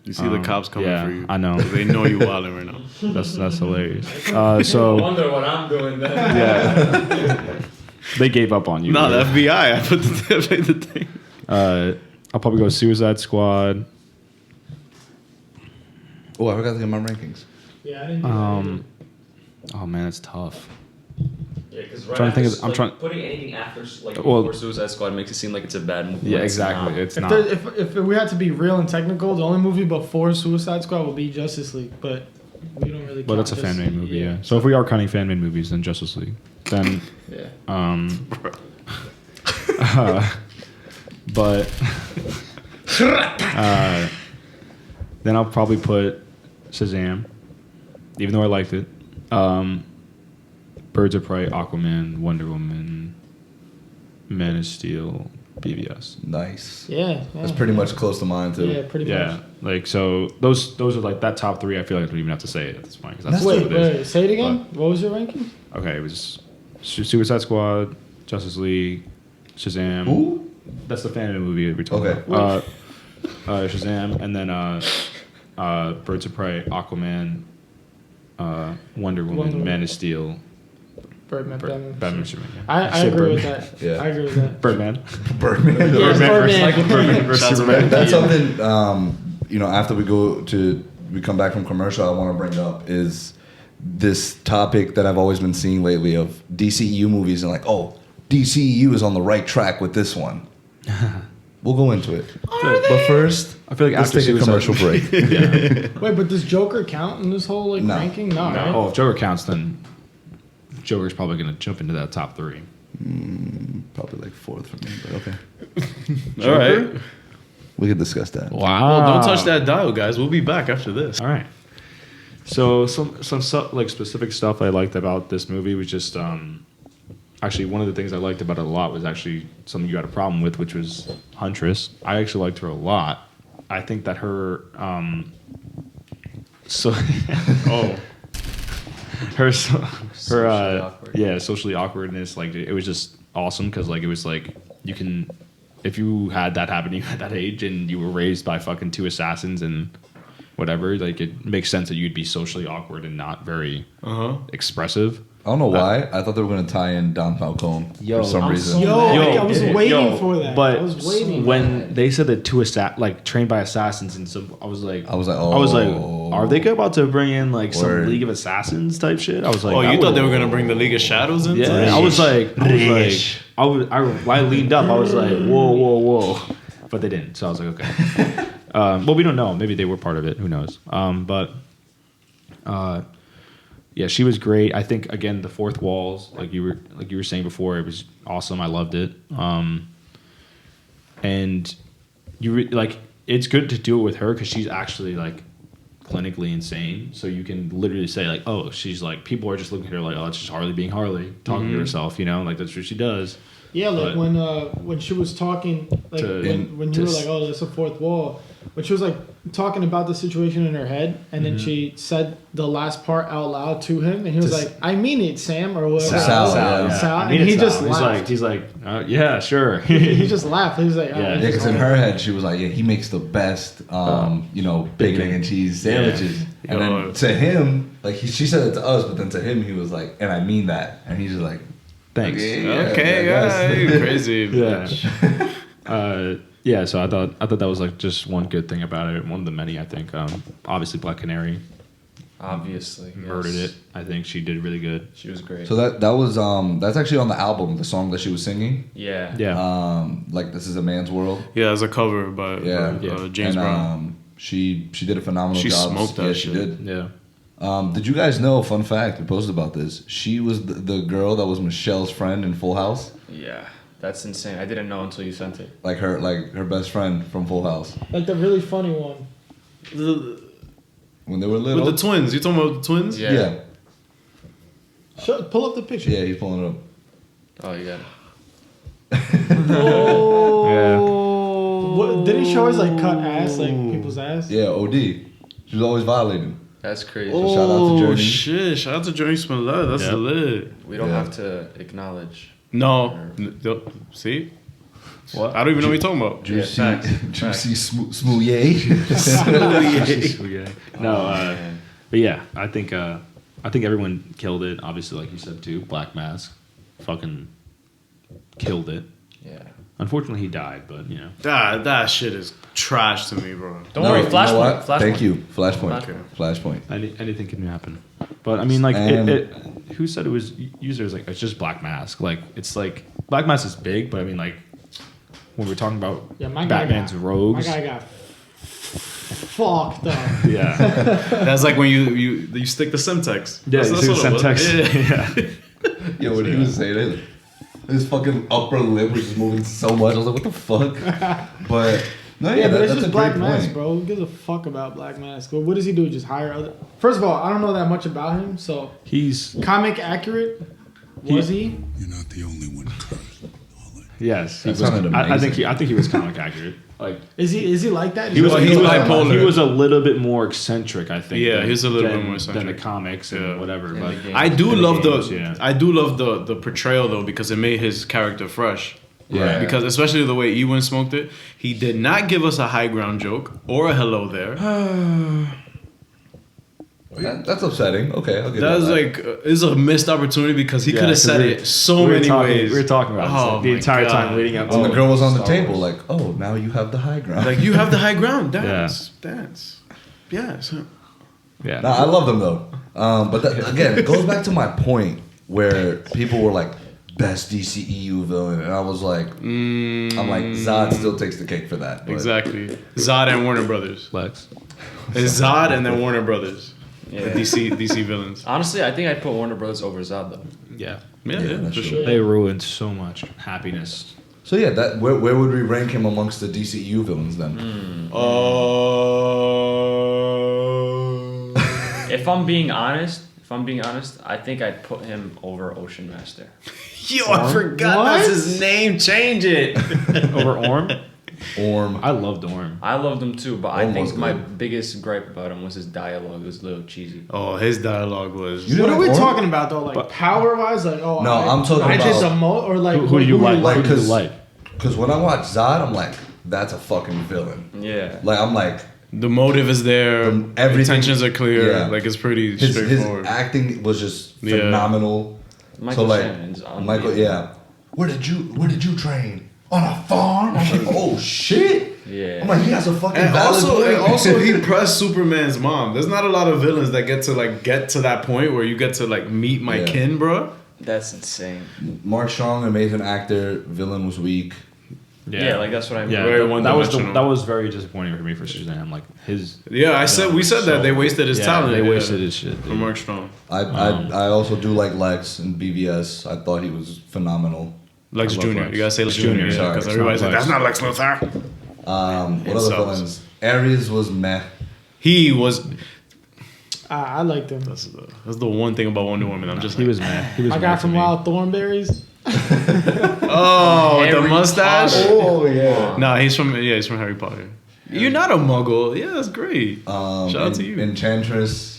You see the cops coming yeah, for you. I know. They know you wilding right now. That's hilarious. I So wonder what I'm doing then. yeah, they gave up on you. No, the FBI. I put the thing. I'll probably go Suicide Squad. Oh, I forgot to get my rankings. Yeah, I didn't do that. Oh man, it's tough. Yeah, because Trying to think of- I'm trying- putting anything after Well- before Suicide Squad makes it seem like it's a bad movie. Yeah, when it's exactly. not. It's If, not. if we had to be real and technical, the only movie before Suicide Squad would be Justice League, but we don't really. But count that's a this. fan made movie, yeah. So if we are counting fan made movies, then Justice League. Then, Yeah. but then I'll probably put Shazam, even though I liked it. Birds of Prey, Aquaman, Wonder Woman, Man of Steel, BVS. Nice. Yeah, That's pretty much close to mine too. Yeah, pretty Yeah, much. like so those are like that top 3. I feel like I don't even have to say it at this point because that's That's what Wait, it is. wait, say it again. What was your ranking? Okay, it was Suicide Squad, Justice League, Shazam. Who? That's the fan movie we're talking Okay. about. Shazam, and then Birds of Prey, Aquaman, Wonder Woman, Man of Steel, Birdman. Batman, Superman. Yeah. I Shit, agree with Birdman. that. Yeah. I agree with that. Birdman. Birdman. Yes, Birdman. Birdman versus Shots Superman. fired. That's something after we come back from commercial, I want to bring up is this topic that I've always been seeing lately of DCEU movies and like, oh, DCEU is on the right track with this one. We'll go into it. But first, I feel like let's after take a Suicide- commercial break. Wait, but does Joker count in this whole No. ranking? No, right? Oh, if Joker counts, then Joker's probably going to jump into that top 3. Probably like 4th for me, but okay. All right. We could discuss that. Wow. Well, don't touch that dial, guys. We'll be back after this. All right. So some like specific stuff I liked about this movie was just actually one of the things I liked about it a lot was actually something you had a problem with, which was Huntress. I actually liked her a lot. I think that her Socially awkward. yeah, socially awkwardness, like it was just awesome because like it was like you can, if you had that happen to you at that age and you were raised by fucking 2 assassins and whatever. Like it makes sense that you'd be socially awkward and not very expressive. I don't know why. I thought they were gonna tie in Don Falcone for some I'm reason. so I was waiting for that. But I was waiting. when they said that two trained by assassins, and so I was like, oh. are they about to bring in like some Word. League of Assassins type shit? I was like, Oh, that you thought would- they were gonna bring the League of Shadows into it? Yeah, I was like, I leaned up. I was like, whoa, but they didn't. So I was like, okay. Well, we don't know. Maybe they were part of it. Who knows? Yeah, she was great. I think again the fourth walls, like you were saying before, it was awesome. I loved it. And it's good to do it with her because she's actually like clinically insane. So you can literally say like, oh, she's like, people are just looking at her like, oh, it's just Harley being Harley, talking to herself. You know, like that's what she does. Yeah, like But- when she was talking, like To- when to you were s- like, "Oh, that's a fourth wall," when she was like talking about the situation in her head, and then she said the last part out loud to him, and he was To s- like, "I mean it, Sam," or whatever. Sal, yeah. Sal, I mean, and he it's just Sal. laughed. He's like, yeah, sure. He just laughed. He was like, Yeah. "Oh, Yeah, because in her head she was like, yeah, he makes the best, bacon and cheese sandwiches. And then to him, like she said it to us, but then to him he was like, and I mean that, and he's just like, Thanks. Okay, I guess. yeah, you crazy. Yeah. bitch. Yeah, so I thought that was like just one good thing about it. One of the many, I think. Obviously, Black Canary Obviously, murdered yes. it. I think she did really good. She was great. So that was that's actually on the album, the song that she was singing. yeah. Yeah. Like This Is a Man's World. Yeah, as a cover by James and, Brown. She did a phenomenal She job. smoked that yeah, shit. she did. Yeah. Did you guys know? Fun fact: we posted about this. She was the girl that was Michelle's friend in Full House. Yeah. That's insane. I didn't know until you sent it. Like her best friend from Full House like the really funny one. when they were little. With the twins. You talking about the twins? Yeah. yeah, Pull up the picture. yeah, he's pulling it up. Oh, you got it. Oh. What, didn't she always like cut ass, like people's ass? Yeah, OD. She was always violating. That's crazy. So shout out to Journey. Shit! Shout out to Journey Smollett. That's Yep. lit. We don't Yeah. have to acknowledge. No, see, What? I don't even know what you're talking about. Juicy, facts. juicy smoothie. No, but yeah, I think everyone killed it. Obviously, like you said too, Black Mask, fucking killed it. Yeah. Unfortunately, he died, but you know. That shit is trash to me, bro. Don't worry, Flashpoint. Flashpoint. Thank you, Flashpoint. Okay. Flashpoint. Anything can happen. But I mean, like, And- who said it was users like it's just Black Mask? Like, it's like Black Mask is big, but I mean, like, when we're talking about Yeah, my guy Batman's got, rogues, My guy got fucked up. yeah, That's like when you stick the Semtex. yeah, That's you see the what it was. Semtex, Yeah. Yeah, when he was saying it, his fucking upper lip was just moving so much. I was like, what the fuck? But no, Yeah, but it's that's just a Black great Mask, point. bro. Who gives a fuck about Black Mask? What does he do? Just hire other? First of all, I don't know that much about him. So he's comic accurate was he? You're not the only one, Kurt. yes, he That was, sounded I think amazing. he was comic accurate. Like Is he like that? he was bipolar. he was a little bit more eccentric, I think. Yeah, than- he was a little bit than- more than the eccentric. comics and Yeah. whatever. And But the game. I do In the love games, the yeah. I do love the portrayal though because it made his character fresh. Yeah. Because especially the way Ewan smoked it, he did not give us a high ground joke or a hello there. That's upsetting. Okay, I'll give That was that. like is a missed opportunity because he Yeah, could have 'cause said we- it so we were many talking- ways. We were talking about Oh this the my entire time God. leading up to when the it. girl was on the Star table, Wars. like, oh, now you have the high ground. Like you have the high ground, dance. Yes. Yeah. Nah, I love them though. But again, it goes back to my point where people were like, best DCEU villain, and I was like, I'm like, Zod still takes the cake for that. But Exactly. Zod and Warner Brothers. Lex. It's Zod and then Warner Brothers. Yeah. The DC villains. Honestly, I think I'd put Warner Brothers over Zod though. Yeah. Yeah, that's for true. sure. They ruined so much happiness. So yeah, that where would we rank him amongst the DCEU villains then? If I'm being honest, I think I'd put him over Ocean Master. Yo, I forgot that's his name. Change it. Over Orm? Orm. I loved Orm. I loved him too, but I Almost think my good. biggest gripe about him was his dialogue. It was a little cheesy. Oh, his dialogue was. You What are we Orm? talking about though? Like power wise, like No, I'm talking I just about- or like Who do you like? like? Who do you Because like? when I watch Zod, I'm like, that's a fucking villain. Yeah. Like I'm like, The motive is there. Everything- Intentions are clear. yeah. Like it's pretty His straightforward. acting was just Yeah. phenomenal. Michael so like Shannon's on Michael, the- yeah. Where did you train? On a farm? I'm like, oh shit. Yeah. I'm like, he has a fucking And valid point. also, he pressed Superman's mom. There's not a lot of villains that get to that point where you get to like meet my Yeah. kin, bro. That's insane. Mark Strong, amazing actor. Villain was weak. Yeah, like that's what I mean. Yeah, Very that was very disappointing for me for Shazam. Like his. Yeah, we said that So- they wasted his yeah, talent. They yeah, wasted his shit. for dude. Mark Strong. I also do like Lex and BVS. I thought he was phenomenal. Lex I Jr. love Lex. You gotta say Lex Jr., Jr. sorry, Because it's everybody's not like, that's Lex. not Lex Luthor. What It other sucks. villains? Ares was meh. He was. I liked him. That's the one thing about Wonder Woman. I'm just. He like, was mad. He was I mad got for some me. wild thornberries. Oh, with the Harry mustache. Potter. Oh yeah. Nah, he's from Harry Potter. You're not a Muggle. Yeah, that's great. Shout out to you. Enchantress.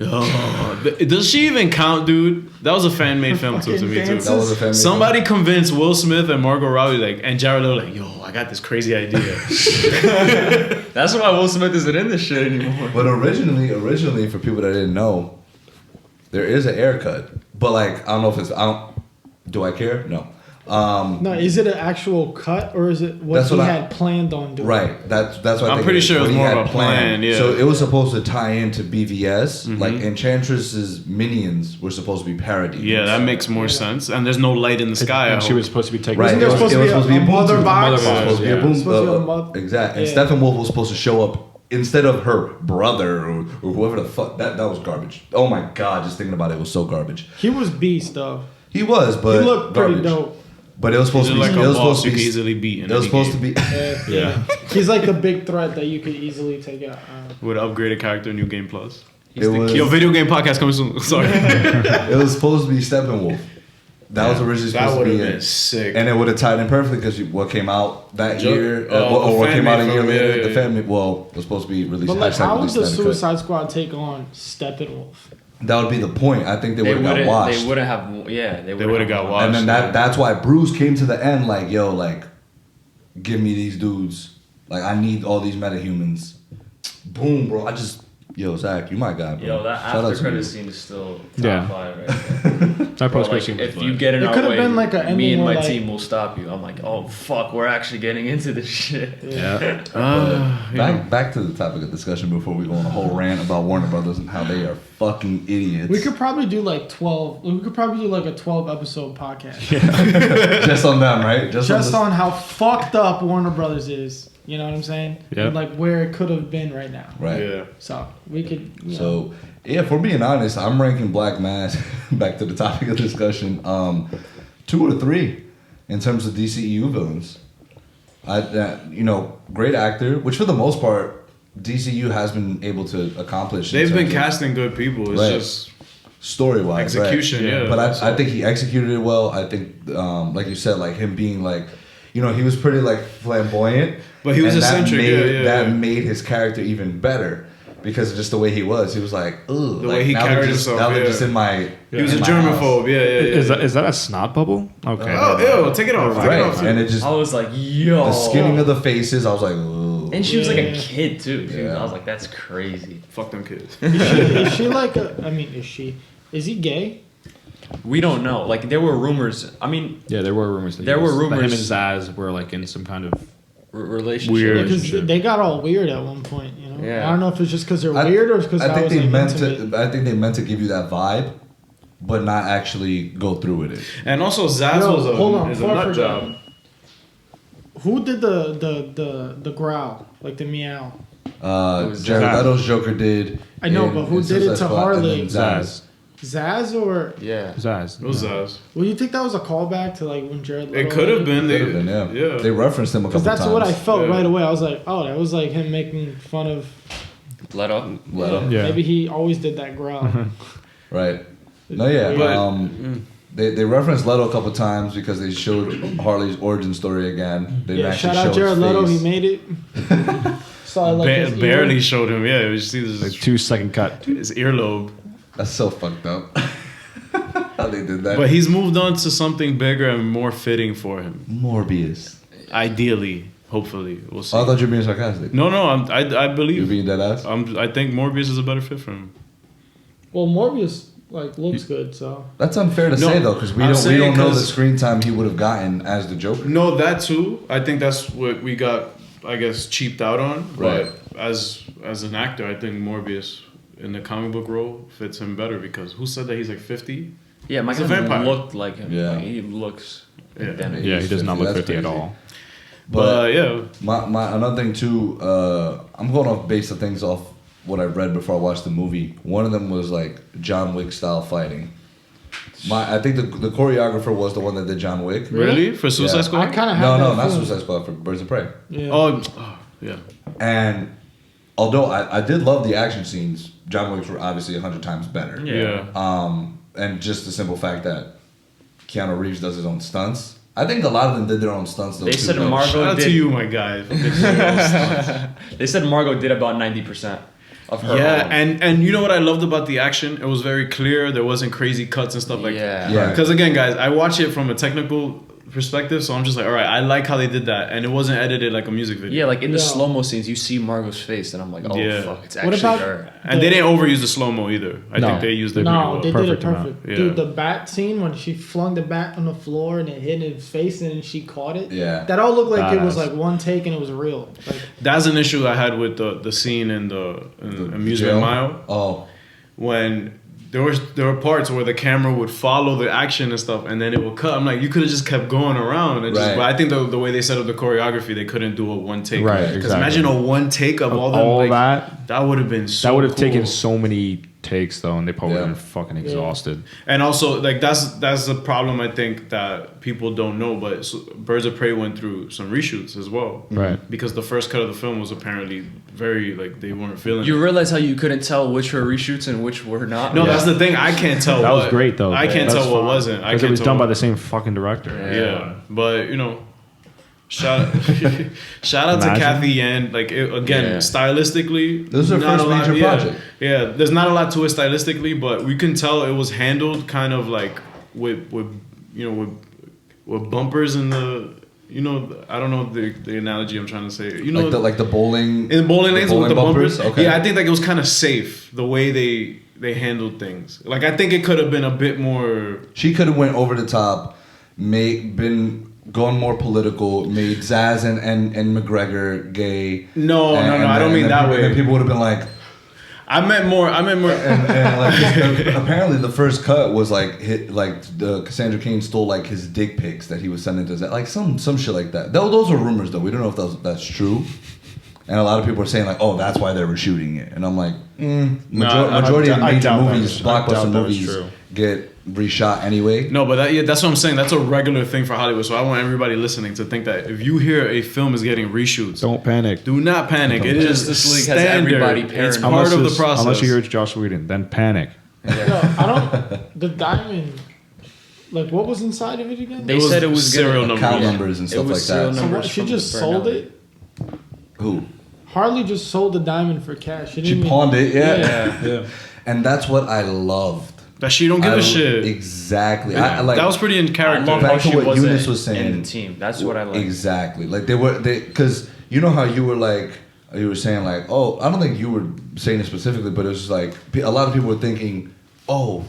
Oh, does she even count, dude? That was a fan made film too to me too. Fucking That was a family. Somebody convinced Will Smith and Margot Robbie and Jared Leto yo, I got this crazy idea. That's why Will Smith isn't in this shit anymore. But originally, for people that didn't know, there is an haircut. But like, I don't know if it's. Do I care? No. No, is it an actual cut or is it what That's he what I- had planned on doing? Right. That's what I I'm think pretty sure it was what he more had of a plan, yeah. So it was supposed to tie into BVS. Mhm. Like Enchantress's minions were supposed to be parodies. Yeah, that makes more sense. And there's no light in the sky. I And she hope. was supposed to be taking. Right. Wasn't there It was supposed to be a mother Ubuntu. box? It was supposed to be a Yeah. boom. Supposed to be a mother- Exactly. And Yeah. Steppenwolf was supposed to show up instead of her brother or whoever the fuck. That was garbage. Oh my god! Just thinking about it was so garbage. He was beast though. He was, but He looked pretty garbage. dope. But it was supposed He's to be. like It a was boss supposed you to can be. easily beat. In It was any supposed to game. be. Yeah. He's like the big threat that you could easily take out. With upgraded character, new game plus. It was. Yo, video game podcast coming soon. Sorry. It was supposed to be Steppenwolf. That was originally That supposed to would be have been it. sick. And it would have tied in perfectly because what came out that Joke- year, oh, or what the came out a fan-made year film, later, yeah, the yeah. family, well, was supposed to be released. But like, hashtag how would released the Snyder Cut. Suicide Squad take on Steppenwolf? That would be the point. I think they They would have got wouldn't. washed. They wouldn't have. Yeah, they They would've got washed. And then that's why Bruce came to the end like, yo, like, give me these dudes. Like, I need all these metahumans. Boom, bro. Yo, Zach, you my guy, bro. Yo, that Shout out after to credit you. scene is still top Yeah. 5 right there. That Bro, post like, scene. if you get in It our could've way, been like a ending me and where, my like- team will stop you. I'm like, oh fuck, we're actually getting into this shit. Yeah. Back to the topic of discussion before we go on a whole rant about Warner Brothers and how they are fucking idiots. We could probably do like 12. We could probably do like a 12 episode podcast just on them, right? just this- on how fucked up Warner Brothers is. You know what I'm saying? Yeah. And, like where it could have been right now. Right. Yeah. So we could. You know. So, yeah, if we're being honest, I'm ranking Black Mass, back to the topic of discussion, 2 or 3 in terms of DCEU villains. Great actor, which for the most part, DCU has been able to accomplish. in They've been terms of casting good people. It's Right. just story-wise. execution, right. yeah. But that's I all. think he executed it well. I think, like you said, like him being like, he was pretty like flamboyant. But he was and that eccentric, made- yeah. That made his character even better because of just the way he was. He was like, ugh. The way he now they're carried just, himself, Now they're yeah. just in my. He was a in my germaphobe. Yeah, yeah, yeah. Is that a snot bubble? Okay. Oh, ew! Take it off. house. Take it Right, off. and it just I was like, yo. the skinning of the faces. I was like, ugh. And she was like a Yeah. kid too. Dude. Yeah. I was like, that's crazy. Fuck them kids. Is she like a? I mean, is she? Is he gay? We don't know. Like there were rumors. I mean, Yeah, there were rumors. That There he was- were that him and rumors- Zaz were like in some kind of. relationship. Weird. Because Relationship. they got all weird at one point. You know. Yeah. I don't know if it's just because they're I- weird or because I that think was they like meant intimate. to. I think they meant to give you that vibe, but not actually go through with it. And also, Zaz Yo, was hold on, is a before I nut forget. job. Who did the growl, like the meow? was Jared Zaz. Leto's Joker did. I know, in- but who in did it Suicide to Squad, and Harley? then Zaz. Zaz or? Yeah. Zaz. It was Zaz. Well, you think that was a callback to like when Jared? It could have been. Could have been, yeah. They referenced him a couple Because that's times. what I felt Yeah. right away. I was like, oh, that was like him making fun of. Let up. Leto. Yeah. Maybe he always did that growl. Right. No, yeah. But- They referenced Leto a couple times because they showed Harley's origin story again. They didn't Yeah, actually shout out show Jared his Leto. face. He made it. Saw like his ear. Barely showed him. Yeah, you see Like this 2-second cut. his earlobe. That's so fucked up. How they did that. But he's moved on to something bigger and more fitting for him. Morbius. Ideally, Hopefully, we'll see. Oh, I thought you were being sarcastic. No, I believe. You're being dead ass? I think Morbius is a better fit for him. Well, Morbius like looks good, so That's unfair to No, say though, because we I'm don't saying know the 'cause- screen time he would have gotten as the Joker. No, that too. I think that's what we got, I guess, cheaped out on. Right. But as an actor, I think Morbius in the comic book role fits him better because who said that he's like 50? Yeah, Mike He's a vampire. looked like him. Yeah. Like, he looks Yeah. identical. Yeah, he does not look That's 50 at crazy. all. But yeah, My another thing too, I'm going off base of things off what I read before I watched the movie. One of them was like John Wick style fighting. I think the choreographer was the one that did John Wick. really for Suicide Yeah. I Squad? kind of have No, that not feeling. Suicide Squad, for Birds of Prey. Yeah. Oh, yeah. And although I did love the action scenes, John Wick's were obviously 100 times better. Yeah. And just the simple fact that Keanu Reeves does his own stunts. I think a lot of them did their own stunts though. They too, said though. Margot Shout out to did. you, my guy. They said Margot did about 90% of her. Yeah, own. and you know what I loved about the action? It was very clear. There wasn't crazy cuts and stuff like that. Yeah. Right. Because again, guys, I watch it from a technical perspective, so I'm just like, all right, I like how they did that, and it wasn't edited like a music video. Yeah, like in the Yeah. slow mo scenes, you see Margot's face, and I'm like, oh Yeah. fuck, it's What actually about- her. And they didn't overuse the slow mo either. I No. think they used it pretty No, well. they did it Perfect amount. perfect. Yeah. Dude, the bat scene when she flung the bat on the floor and it hit his face and then she caught it. Yeah. That all looked like it was Badass. like one take and it was real. Like, That's an issue I had with the scene in the amusement jail? mile Oh. when there were parts where the camera would follow the action and stuff, and then it would cut. I'm like, you could have just kept going around. And just, Right. but I think the way they set up the choreography, they couldn't do a one take. Right, Because exactly. imagine a one take of all them. All like, that would have been so that would have cool. taken so many takes though, and they probably would Yeah. have been fucking exhausted. And also, like that's the problem I think that people don't know. But Birds of Prey went through some reshoots as well, Right. Because the first cut of the film was apparently very like they weren't feeling. You it. realize how you couldn't tell which were reshoots and which were not? No, Yeah. that's the thing. I can't tell. That was what- great though. I can't That's tell what fine. wasn't. I Because can't it was tell done by what- the same fucking director. Yeah, but you know, shout shout out to Imagine. Kathy Yan. Like again, Yeah. stylistically, This was her not first a lot- major yeah. project. Yeah, there's not a lot to it stylistically, but we can tell it was handled kind of like with you know with bumpers in the. You know, I don't know the analogy I'm trying to say. You know, Like the bowling. in bowling lanes with the bumpers. Okay. Yeah, I think like it was kind of safe the way they handled things. Like I think it could have been a bit more. She could have went over the top, gone more political, made Zaz and McGregor gay. No, And- no, and I don't then- mean and that then way. And people would have been like, I meant more. and like apparently the first cut was like the Cassandra Cain stole like his dick pics that he was sending to Zaz, like some shit like that. Those are rumors though. We don't know if that's true. And a lot of people are saying like, oh, that's why they were shooting it. And I'm like, majority of I major doubt that movies, was- I doubt blockbuster that was movies, true. get reshot anyway. No, but that's what I'm saying. That's a regular thing for Hollywood. So I want everybody listening to think that if you hear a film is getting reshoots, Don't panic. do not panic. It is Justice League has standard. everybody It's paranoid. part of the it's- process. Unless you hear it's Josh Whedon, then panic. yo, I don't. The diamond. Like, what was inside of it again? They It was said it was serial gonna- numbers. Account Yeah. numbers and It stuff was like serial that. So numbers what, she from just the sold Burnell. it. Who? Harley just sold the diamond for cash. She, She didn't even- pawned it, yeah. Yeah. And that's what I loved. That she don't give a shit. Exactly. I like that was pretty in I character. love Back how to she what wasn't Eunice was saying. in the team. That's what I like. exactly like they because you know how you were like you were saying like, oh, I don't think you were saying it specifically, but it was just like a lot of people were thinking, oh,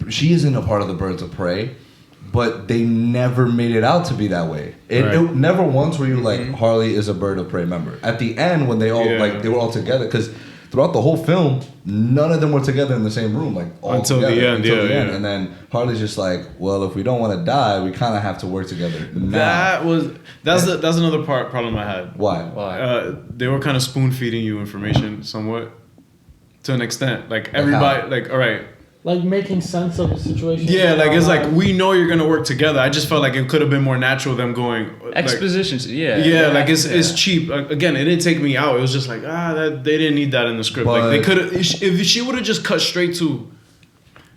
she isn't a part of the Birds of Prey, but they never made it out to be that way. It never once were you like Harley is a Bird of Prey member. At the end when they all Yeah. like they were all together because throughout the whole film none of them were together in the same room like all Until the together, end, until yeah, the end. yeah. And then Harley's just like, well, if we don't want to die, we kind of have to work together now. That's another problem I had. Why? Why? They were kind of spoon feeding you information somewhat, to an extent. Like how? everybody, like all right, Like making sense of the situation. yeah, like it's like we know you're gonna work together. I just felt like it could have been more natural them going like, Expositions, yeah. yeah, like it's Yeah. cheap. Again, it didn't take me out. It was just like that they didn't need that in the script. Like they But- could have if she would have just cut straight to,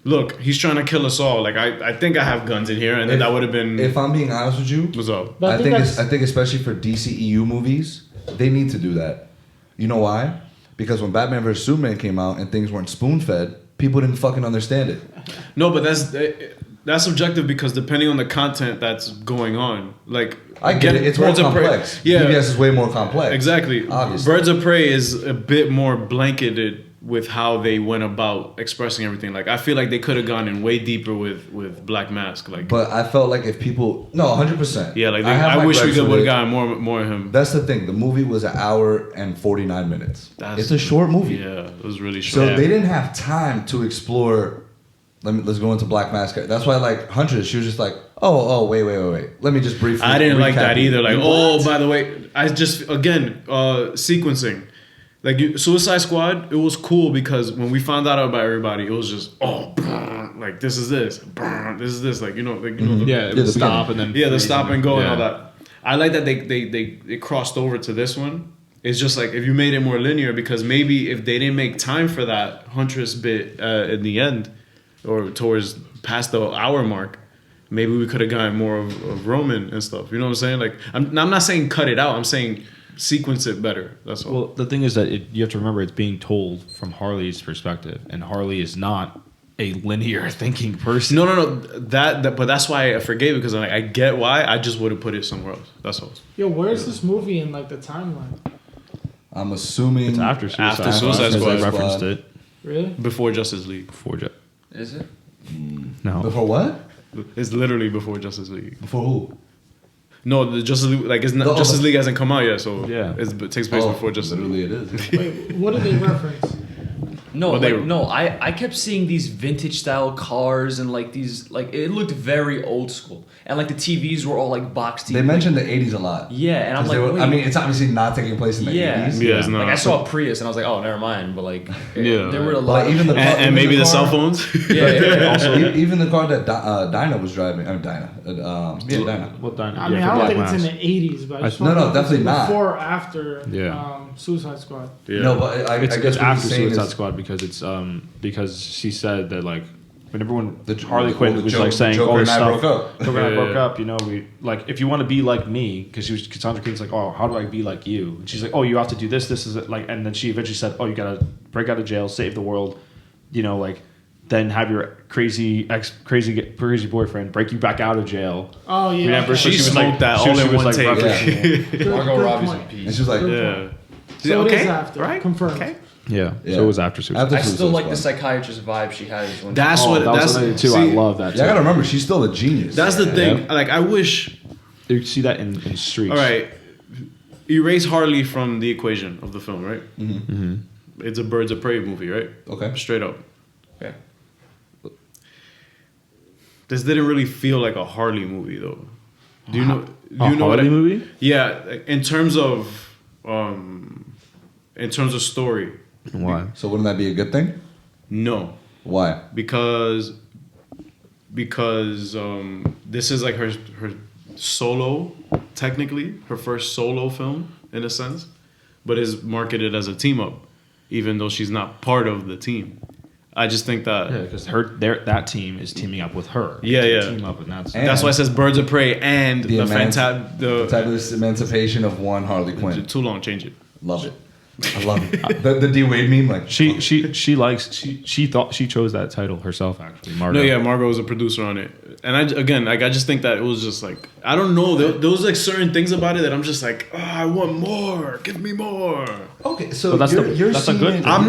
look, he's trying to kill us all. Like I think I have guns in here, and then that would have been If I'm being honest with you, what's up. But I think that's- I think especially for DCEU movies, they need to do that. You know why? Because when Batman vs Superman came out and things weren't spoon fed, people didn't fucking understand it. No, but that's that's subjective because depending on the content that's going on, like I get it. It's more Birds of Prey- complex. Yeah, BBS is way more complex. exactly. Obviously. Birds of Prey is a bit more blanketed with how they went about expressing everything. Like I feel like they could have gone in way deeper with Black Mask. Like, But I felt like if people 100%. yeah, like have I my wish we gripes would with have it. gotten more of him. That's the thing. The movie was an hour and 49 minutes. It's a short movie. Yeah, it was really So short. they didn't have time to explore. Let's go into Black Mask. That's why, like Huntress, she was just like, wait. Let me just briefly. I didn't like recap that you. either. Like, What? by the way, I just sequencing. Like Suicide Squad, it was cool because when we found out about everybody, it was just like this is this, this is this, like Mm-hmm. Yeah, it would stop and then the freeze stop and go and all yeah. that. I like that they crossed over to this one. It's just like if you made it more linear, because maybe if they didn't make time for that Huntress bit in the end or towards past the hour mark, maybe we could have gotten more of Roman and stuff. You know what I'm saying? Like I'm not saying cut it out. I'm saying sequence it better. That's all. Well, the thing is that you have to remember it's being told from Harley's perspective, and Harley is not a linear thinking person. No. But that's why I forgave it because I get why. I just would have put it somewhere else. That's all. Yo, where's this movie in like the timeline? I'm assuming It's after Suicide Suicide because Squad. they referenced it Really? Before Justice League. before. Is it? No, Before what? It's literally before Justice League. Before who? No, the Justice League, like it's not, No, Justice League hasn't come out yet, so Yeah. it takes place before Justice League. Literally, it is. Wait, what did they reference? No, Well, they like, were- no. I kept seeing these vintage style cars and like these like it looked very old school and like the TVs were all like box TVs. They mentioned the 80s a lot. Yeah, and I'm 'Cause like, they were- wait. I mean, it's obviously not taking place in the Yeah. 80s. Yeah, it's not. Like I saw a Prius and I was like, oh, never mind. But like, Yeah. there were a But lot. even the And maybe the car- cell phones. yeah. Also, Even the car that Dinah was driving. Dinah. Dinah. Well done. I mean, I don't think it's in the 80s, but I just No, wanna no, know if it's definitely not. before or after Yeah. Suicide Squad. Yeah. No, but I It's, guess it's what after he's saying Suicide is Squad because she said that like whenever when The- Harley Quinn the was Joker- like saying Joker all this and I stuff. broke up. Joker and I Yeah. broke up. You know, we like if you want to be like me, because Cassandra Cain's like, oh, how do I be like you? And she's like, oh, you have to do this. This is it. Like, and then she eventually said, oh, you gotta break out of jail, save the world. You know, like then have your crazy boyfriend break you back out of jail. Oh yeah. Remember, She so was smoked that she all in was, one take. referencing- Good- Margot good Robbie's point. in And peace. she was like, Yeah. So okay. it is after. Right? Confirmed. Okay. Yeah. Yeah. So it was after Suicide After I Squad. still like the Suicide psychiatrist vibe she has when That's Oh, what. that That's was another too. see, I love that. yeah, I Too. gotta remember, she's still a genius. That's the thing. Yeah. Like I wish. You see that in Streets. All right. Erase Harley from the equation of the film, right? Mm-hmm. It's a Birds of Prey movie, right? Okay. Straight up. Okay. This didn't really feel like a Harley movie, though. Do you know? Do A you know what Harley I, movie? Yeah, like, in terms of story, Why? So wouldn't that be a good thing? no, Why? because this is like her solo, technically her first solo film in a sense, but is marketed as a team up, even though she's not part of the team. I just think that Yeah, because that team is teaming up with her. Yeah, to yeah. Team up, and that's And- that's why it says Birds of Prey and the The fabulous emancipation of one Harley Quinn. too long. Change it. Love it. I love it. The D Wade meme, like she thought she chose that title herself. Actually, Margot. No, yeah, Margot was a producer on it, and I just think that it was just like I don't know. There was like certain things about it that I'm just like, oh, I want more. Give me more. okay. So But that's you're a seeing good it- thing. I'm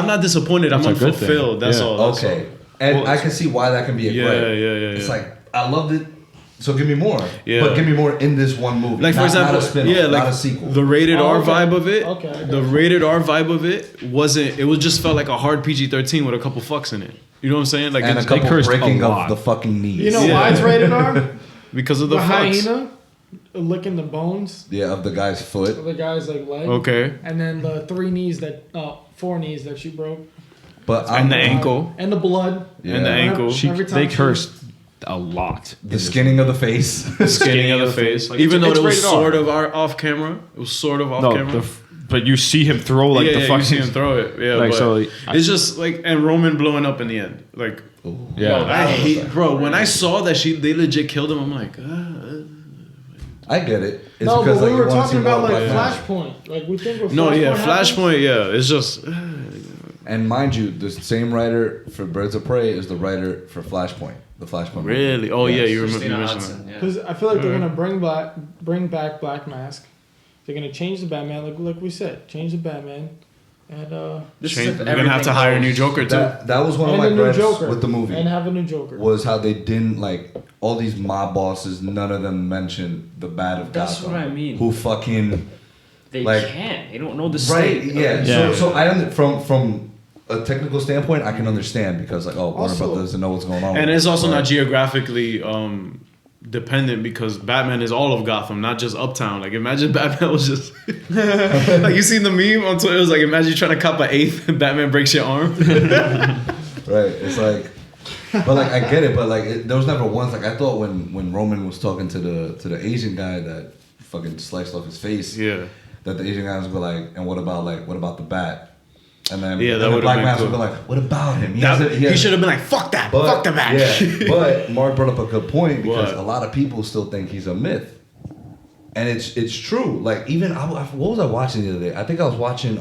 not disappointed. That's I'm a good thing. unfulfilled. That's Yeah. all. That's Okay, all. and Well, I can see why that can be a Yeah, gripe. yeah. It's like I loved it, so give me more. Yeah. But give me more in this one movie. Like for not example, a spin-off, yeah, like not a sequel. the rated R okay. vibe of it. Okay, I got The you. rated R vibe of it wasn't. It was just felt like a hard PG-13 with a couple fucks in it. You know what I'm saying? Like and a it's couple cursed a breaking lot. of the fucking knees. You know Yeah. why it's rated R? because of the The fucks. hyena licking the bones Yeah, of the guy's foot. of the guy's like leg. Okay. And then the four knees that she broke. But And the ankle. And the blood. Yeah. And the ankle. Every time They she- cursed a lot. the skinning of the face. Skinning of the face. Like, Even though it's it was rated R. sort of off camera. It was sort of off No, camera. but you see him throw like yeah, the yeah, fucking. you see him throw it. Yeah, Like, but so, it's just like and Roman blowing up in the end. Like Yeah. I hate, bro. When I saw that they legit killed him, I'm like, I get it. It's No, because, but we like, were you wanna talking see more about like Black Mask. Flashpoint. Like we think with no, yeah, happens- Flashpoint, yeah. It's just And mind you, the same writer for Birds of Prey is the writer for Flashpoint. the Flashpoint. Really? Oh yeah, Yes. you remember you Christina mentioned Hodson, that. yeah. Because I feel like they're gonna bring back Black Mask. They're gonna change the Batman, like we said, change the Batman, and This Change, is if you're gonna have to hire a new everything Joker too. That was one of and my a new gripes Joker with the movie. and have a new Joker. Was how they didn't like all these mob bosses. None of them mentioned the Bat of That's Gotham. what I mean. Who fucking They like- can't. They don't know the right? state. Yeah. Yeah. So from a technical standpoint, I can understand because like Warner Also- Brothers doesn't know what's going on. And with it's it. also Right. not geographically dependent because Batman is all of Gotham, not just Uptown. Like imagine Batman was just like you seen the meme on Twitter. It was like imagine you trying to cop an eighth and Batman breaks your arm. Right. It's like, but like I get it, but like there was never once like I thought when Roman was talking to the Asian guy that fucking sliced off his face. Yeah. That the Asian guys would be like, and what about the Bat? And then Yeah, that and the would've Black been Mask cool. would be like, what about him? He He should have been like, fuck that, But, fuck the Bat. Yeah, but Mark brought up a good point because What? a lot of people still think he's a myth. And it's true. Like even what was I watching the other day? I think I was watching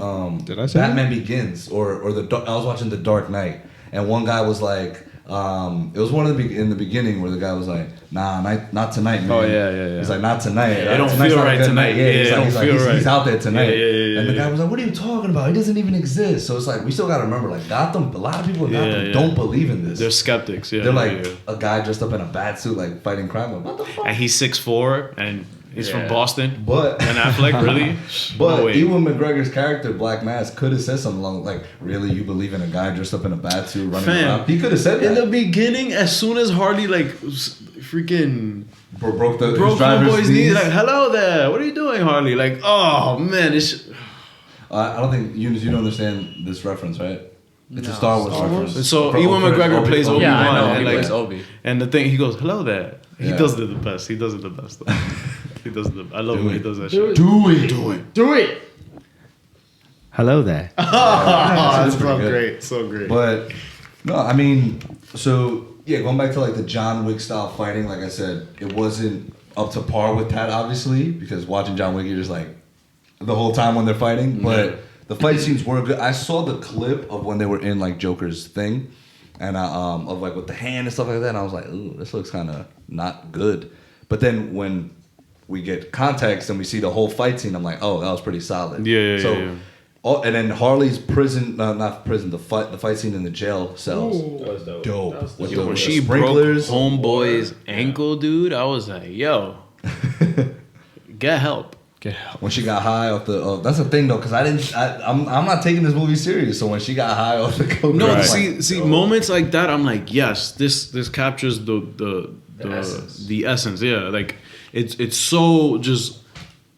Did I say Batman Begins or I was watching The Dark Knight, and one guy was like, it was one of in the beginning where the guy was like, nah, not tonight, man. Oh, yeah. He's like, not tonight. It don't Tonight's feel not a right good tonight. night. Yeah, Yeah, he's it like, don't he's like, feel he's right. out there tonight. Yeah, And the yeah. guy was like, what are you talking about? He doesn't even exist. So it's like we still got to remember, like Gotham. A lot of people in Gotham Yeah. don't believe in this. They're skeptics. Yeah, They're like yeah. a guy dressed up in a bat suit, like fighting crime. Like, what the fuck? And he's 6'4" and he's from Yeah. Boston. But Ben Affleck, really? but No way. Ewan McGregor's character, Black Mask, could have said something along like, "Really, you believe in a guy dressed up in a bat suit running Fam, around?" He could have said in the that. beginning, as soon as Hardy like freaking Broke his broke driver's homeboy's knee, like, hello there, what are you doing, Harley? Like, oh man, it's I don't think you don't understand this reference, right? It's a Star Wars Star Wars? reference. so For- Ewan for- McGregor Obi- plays Obi- Obi-Wan. Yeah, I know. and, He like, plays Obi. And the thing, he goes, hello there. He Yeah. does it the best. He does it the best. He does it. I love Do when he it. does that Do shit. it. Do it. Do it. Hello there. Oh, That's that's so pretty good. great. So great. But no, I mean, so yeah, going back to like the John Wick style fighting, like I said, it wasn't up to par with that, obviously, because watching John Wick, you're just like the whole time when they're fighting. But the fight scenes were good. I saw the clip of when they were in like Joker's thing, and of like with the hand and stuff like that. And I was like, ooh, this looks kind of not good. But then when we get context and we see the whole fight scene, I'm like, oh, that was pretty solid. Yeah. Oh, and then Harley's prison, not prison, the fight scene in the jail cells. Ooh. That was dope. Dope. That was With dope. the- When with she the broke sprinklers. homeboy's ankle, dude, I was like, yo, get help. When she got high off the, that's the thing though, because I'm not taking this movie serious. So when she got high off the coke, No, I'm see, like, see, yo. moments like that, I'm like, yes, this captures the essence. Yeah, like it's so just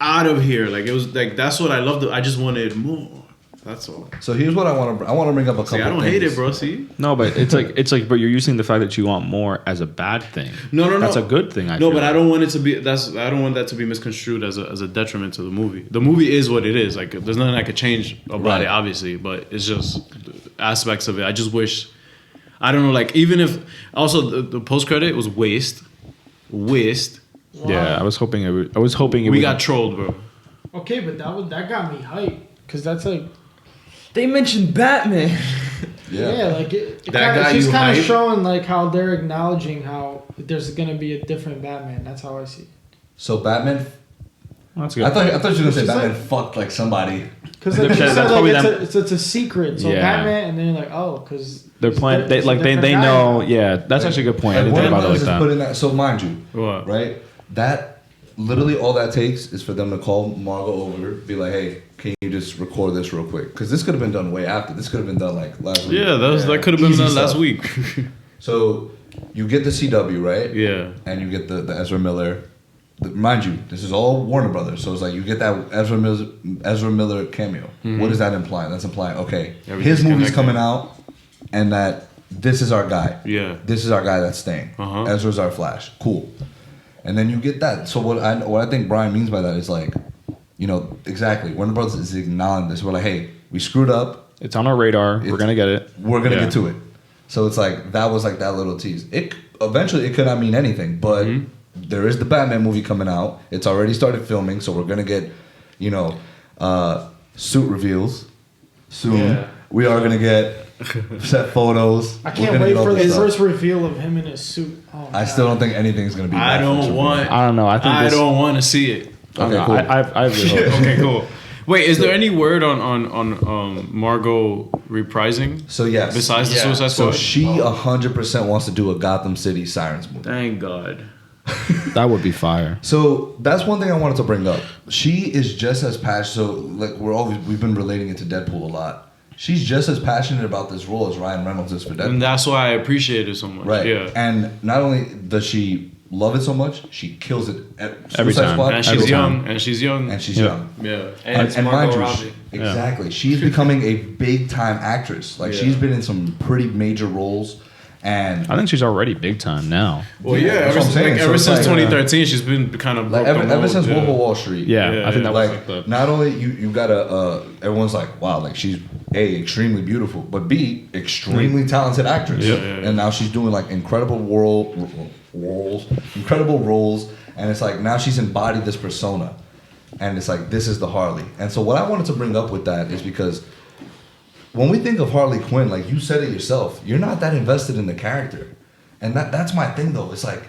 out of here. Like it was like that's what I loved. I just wanted more. That's all. So here's what I want to bring up a couple. See, I don't hate it, bro. See, No, but it's like, but you're using the fact that you want more as a bad thing. no. That's a good thing. I No, feel but I like. don't want it to be. I don't want that to be misconstrued as a detriment to the movie. The movie is what it is. Like, there's nothing I could change about Right. it, obviously. But it's just aspects of it. I just wish. I don't know. Like, even if also the post credit was waste. Yeah, I was hoping it. I was hoping it. We would- got trolled, bro. Okay, but that got me hyped because that's like They mentioned Batman. yeah, like it That kinda, got she's you kind of hyped? showing like how they're acknowledging how there's gonna be a different Batman. That's how I see it. So Batman. That's good. I thought you were gonna say She's Batman like- fucked like somebody. Because That's like, she said, probably like them- it's a secret. So Yeah. Batman, and then you're like, oh, because They're playing. They like they know. Yeah, that's actually a good point. I didn't think about it like that. Put in that. So mind you, What? right? That literally all that takes is for them to call Margot over, be like, "Hey, can you just record this real quick?" Because this could have been done way after. This could have been done like last week. Yeah, that could have been Easy done last stuff. week. So you get the CW, right? Yeah. And you get the Ezra Miller. Mind you, this is all Warner Brothers, so it's like you get that Ezra Miller cameo. What does that imply? That's implying okay, Everything's his movie's connected. coming out, and that this is our guy. Yeah. This is our guy that's staying. Uh-huh. Ezra's our Flash. Cool. And then you get that. So what I think Brian means by that is like, you know, exactly. Warner Brothers is acknowledging this. We're like, hey, we screwed up. It's on our radar. We're gonna get it. We're gonna Yeah. get to it. So it's like that was like that little tease. It eventually it could not mean anything, but there is the Batman movie coming out. It's already started filming, so we're gonna get, you know, suit reveals soon. Yeah. We are gonna get set photos. I We're can't gonna wait get all for the this stuff. first reveal of him in his suit. Oh, I still don't think anything's gonna be. I bad for don't Superman. want. I don't know. I think I this, don't want to see it. I don't Okay, know. cool. I really hope. Okay, cool. Wait, is there any word on Margot reprising So yes. besides the Yeah. Suicide So Squad? she 100% wants to do a Gotham City Sirens movie. Thank God. That would be fire. So that's one thing I wanted to bring up. She is just as passionate. So like we've been relating it to Deadpool a lot. She's just as passionate about this role as Ryan Reynolds is for Deadpool. And that's why I appreciate it so much. Right. Yeah. And not only does she love it so much, she kills it Every Suicide time. Squad, And Every she's time. young. And she's young. and she's Yeah. young. Yeah. And it's mind Margot you, Robbie. exactly. She's becoming a big time actress. Like Yeah. she's been in some pretty major roles, and I think she's already big time now. Well, Yeah, yeah. that's Ever, what I'm saying. like, So ever it's since like, 2013, she's been kind of like broke the ever mold, since yeah. Wolf of Wall Street, Yeah, Yeah, I think that was like like the. not only you got a everyone's like wow, like she's A, extremely beautiful, but B, extremely talented actress. Yeah, yeah, yeah. And now she's doing like incredible roles, and it's like now she's embodied this persona, and it's like this is the Harley. And so what I wanted to bring up with that is because when we think of Harley Quinn, like you said it yourself, you're not that invested in the character, and that's my thing though. It's like,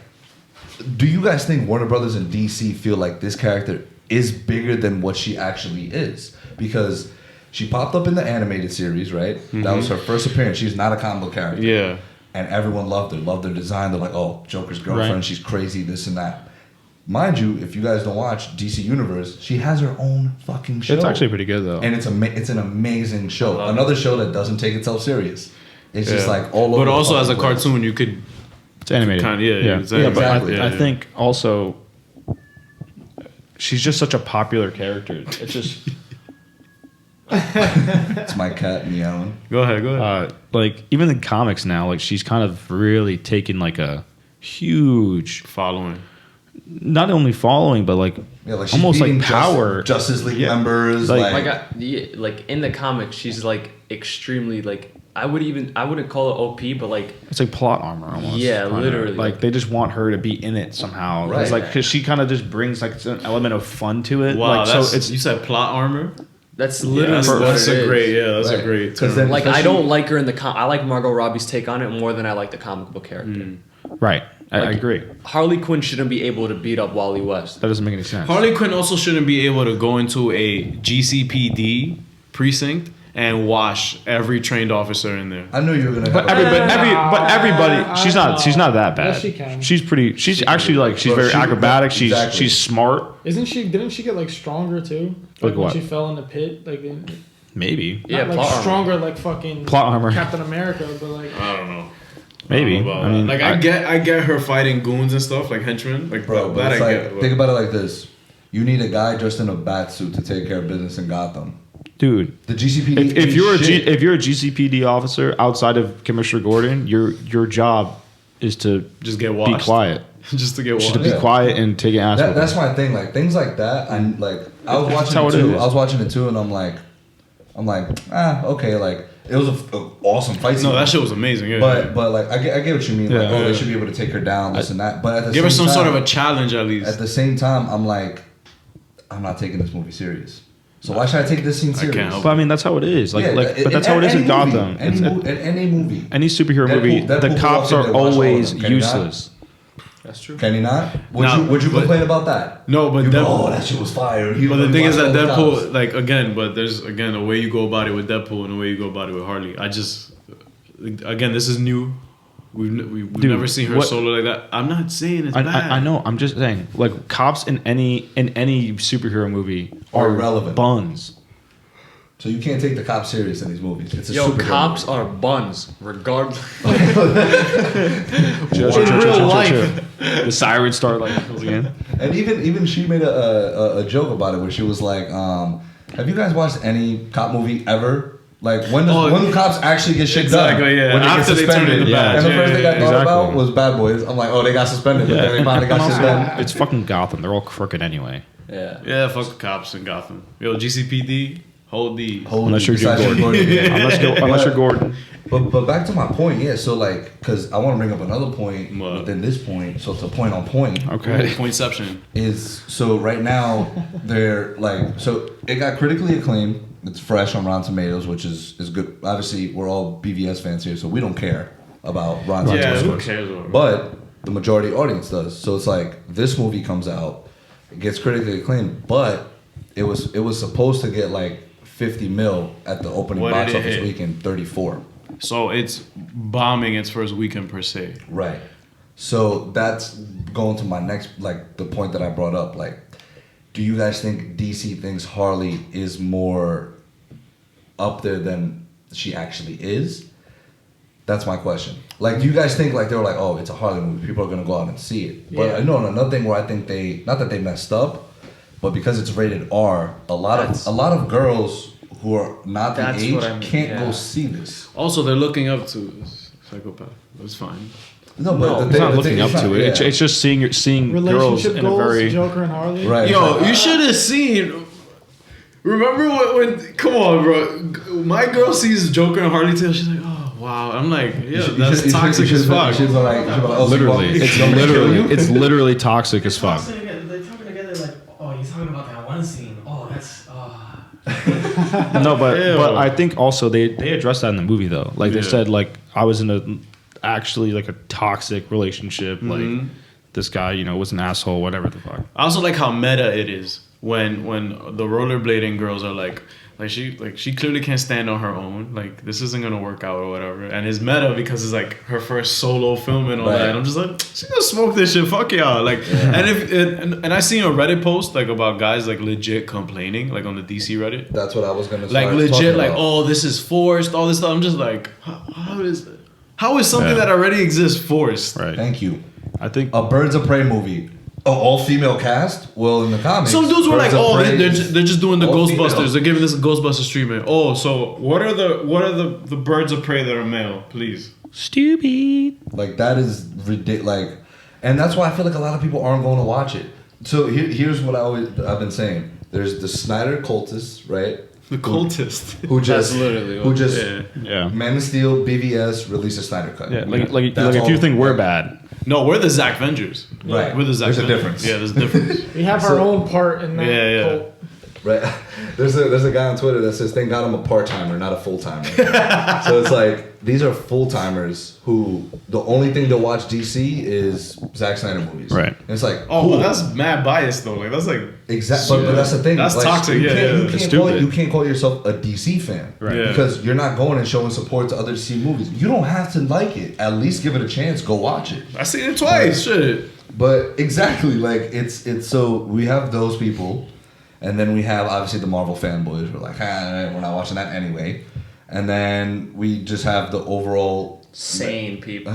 do you guys think Warner Brothers and DC feel like this character is bigger than what she actually is? Because she popped up in the animated series, right? That was her first appearance. She's not a comic book character. Yeah. And everyone loved her design. They're like, oh, Joker's girlfriend, Right. she's crazy, this and that. Mind you, if you guys don't watch DC Universe, she has her own fucking show. It's actually pretty good though. And it's an amazing show. Another show that doesn't take itself serious. It's just Yeah. like all over. But also the as a fucking place. cartoon, you could. It's animated. Kinda, yeah, it's yeah. But animated. Yeah, I yeah. think also she's just such a popular character. It's just It's my cat meowing. Go ahead. like even in comics now, like she's kind of really taken like a huge, Following. not only following, but like Yeah, like she's almost like beating power. Justice League Yeah. members. Like- Like in the comics, she's like extremely like I wouldn't call it OP, but like It's like plot armor almost. Yeah, kinda. literally. Like they just want her to be in it somehow. Right. It's like because she kind of just brings like an element of fun to it. Wow, like, that's, so it's you said plot armor? that's literally Yeah, what that's it a is. great, yeah, that's a Right. great 'Cause term. then- Like I Especially- don't like her in the I like Margot Robbie's take on it more than I like the comic book character. right. I Like- agree. Harley Quinn shouldn't be able to beat up Wally West. That doesn't make any sense. Harley Quinn also shouldn't be able to go into a GCPD precinct and wash every trained officer in there. I knew you were gonna. But have everybody, she's not that bad. Yes, she can. She's pretty. She's actually like she's Bro, very she- acrobatic. She's exactly. she's smart. Didn't she get like stronger too? Like when what? she fell in the pit, like Maybe. Yeah, not like plot armor. stronger like fucking Plot armor. Captain America, but like I don't know. Maybe. I don't know about I mean, that. Like I get her fighting goons and stuff like henchmen, like Bro, that but I it's get. like, think about it like this: you need a guy dressed in a bat suit to take care of business in Gotham. dude. The GCPD. If you're shit. if you're a GCPD officer outside of Commissioner Gordon, your job is to Just get be washed. quiet. Just to get Just to washed. be quiet and take an ass. That, whooping. that's my thing. Like things like that. I'm like, I was That's watching how it it too. is. I was watching it too, and I'm like, okay. Like it was a awesome fight scene. No, that shit was amazing. Yeah. But like I get what you mean. Like, Yeah. oh, they should be able to take her down, this and that. But at the give her same some time, sort of a challenge at least. At the same time, I'm like, I'm not taking this movie serious. So why should I take this scene serious? can't help But I mean, that's how it is. Like, Yeah, but that's how it is in any Gotham. movie, It's- any movie. any superhero movie, Deadpool the could cops walk in are there and watch all of always them, can you not? useless. That's true. Can he not? No, Would you but- complain about that? No, but You go, Deadpool- oh, that shit was fire. He But the really thing is watched that all the cops. Deadpool, like again, but there's again a way you go about it with Deadpool and a way you go about it with Harley. I just, again, this is new. We've Dude, never seen her what- solo like that. I'm not saying it's I, bad. I know. I'm just saying, like cops in any superhero movie Are are irrelevant. buns. So you can't take the cops serious in these movies. It's a Yo, superhero cops movie. are buns, regardless. real life. The sirens start like closing in. And even she made a joke about it where she was like, "Have you guys watched any cop movie ever? Like when do cops actually get shit done? Exactly, yeah. When After they turn into bad. And the Yeah, first thing yeah, I thought exactly. about was Bad Boys. I'm like, oh, they got suspended, but then they finally got shit done. It's fucking Gotham. They're all crooked anyway. Yeah. Yeah, fuck the cops in Gotham. Yo, GCPD, Hold the. Unless you're besides Jim Gordon. yeah. Unless you're Gordon. But back to my point, yeah. So like, because I want to bring up another point What? within this point. So it's a point on point. Okay. Pointception. Is so right now they're like, so it got critically acclaimed. It's fresh on Rotten Tomatoes, which is good. Obviously, we're all BVS fans here, so we don't care about Rotten Yeah, Tomatoes. who cares? What But the majority audience does. So it's like this movie comes out, it gets critically acclaimed, but it was supposed to get like 50 mil at the opening What did box it office hit? weekend, 34. So it's bombing its first weekend per se. Right. So that's going to my next, like the point that I brought up. Like, do you guys think DC thinks Harley is more up there than she actually is? That's my question. Like, do you guys think like they were like, oh, it's a Harley movie, people are gonna go out and see it? But Yeah. no, another thing where I think not that they messed up, but because it's rated R, a lot of girls who are not the That's age what I mean, can't yeah. go see this. Also, they're looking up to Psychopath. That's fine. No, but No, It's not looking up to it. Yeah. It's just seeing girls Relationship in a goals, very. Joker and Harley. Right. Yo, you should have seen. Remember when? Come on, bro. My girl sees Joker and Harley Tail. She's like, oh wow. I'm like, yeah, that's toxic as fuck. She's like, oh, Literally, it's literally toxic as fuck. They're talking together like, oh, you're talking about that one scene. Oh, that's. No, but Ew. I think also they addressed that in the movie though. Like they Yeah. said, like I was in a toxic relationship. Like this guy, was an asshole. Whatever the fuck. I also like how meta it is when the rollerblading girls are like she clearly can't stand on her own. Like this isn't gonna work out or whatever. And it's meta because it's like her first solo film and all Right. that. And I'm just like, she's gonna smoke this shit. Fuck y'all. Like, and if and I seen a Reddit post like about guys like legit complaining like on the DC Reddit. That's what I was gonna Like start legit, talking like about. oh this is forced. All this stuff. I'm just like, how is something Yeah. that already exists forced? Right. Thank you. I think. A Birds of Prey movie. An all-female cast? Well, in the comics. Some dudes were like, Birds of "Oh, Prey they're is just doing the all Ghostbusters. female. They're giving this a Ghostbusters treatment." Oh, so what are the birds of prey that are male? Please. Stupid. Like, that is ridiculous. Like, and that's why I feel like a lot of people aren't going to watch it. So here's what I've been saying. There's the Snyder cultists, right? The cultist. Who just That's literally who what- just Yeah. Man of Steel, BVS, release a Snyder cut. Yeah. Like That's if you all- think we're bad. No, we're the Zack Vengers. Right. We're the Zack There's a Vengers. difference. Yeah, there's a difference. We have our So- own part in that. Yeah, yeah. cult. Right. There's a guy on Twitter that says, "Thank God I'm a part timer, not a full timer." So it's like these are full timers who the only thing they'll watch DC is Zack Snyder movies. Right. And it's like, Oh, cool. but that's mad bias though. Like that's like Exactly, but that's the thing. That's toxic, You yeah, can't, yeah. you, It's can't call, stupid. you can't call yourself a DC fan, Right. Yeah. Because you're not going and showing support to other DC movies. You don't have to like it. At least give it a chance. Go watch it. I seen it twice. Shit. But exactly, like it's so we have those people, and then we have obviously the Marvel fanboys. We're like, we're not watching that anyway. And then we just have the overall, Sane people.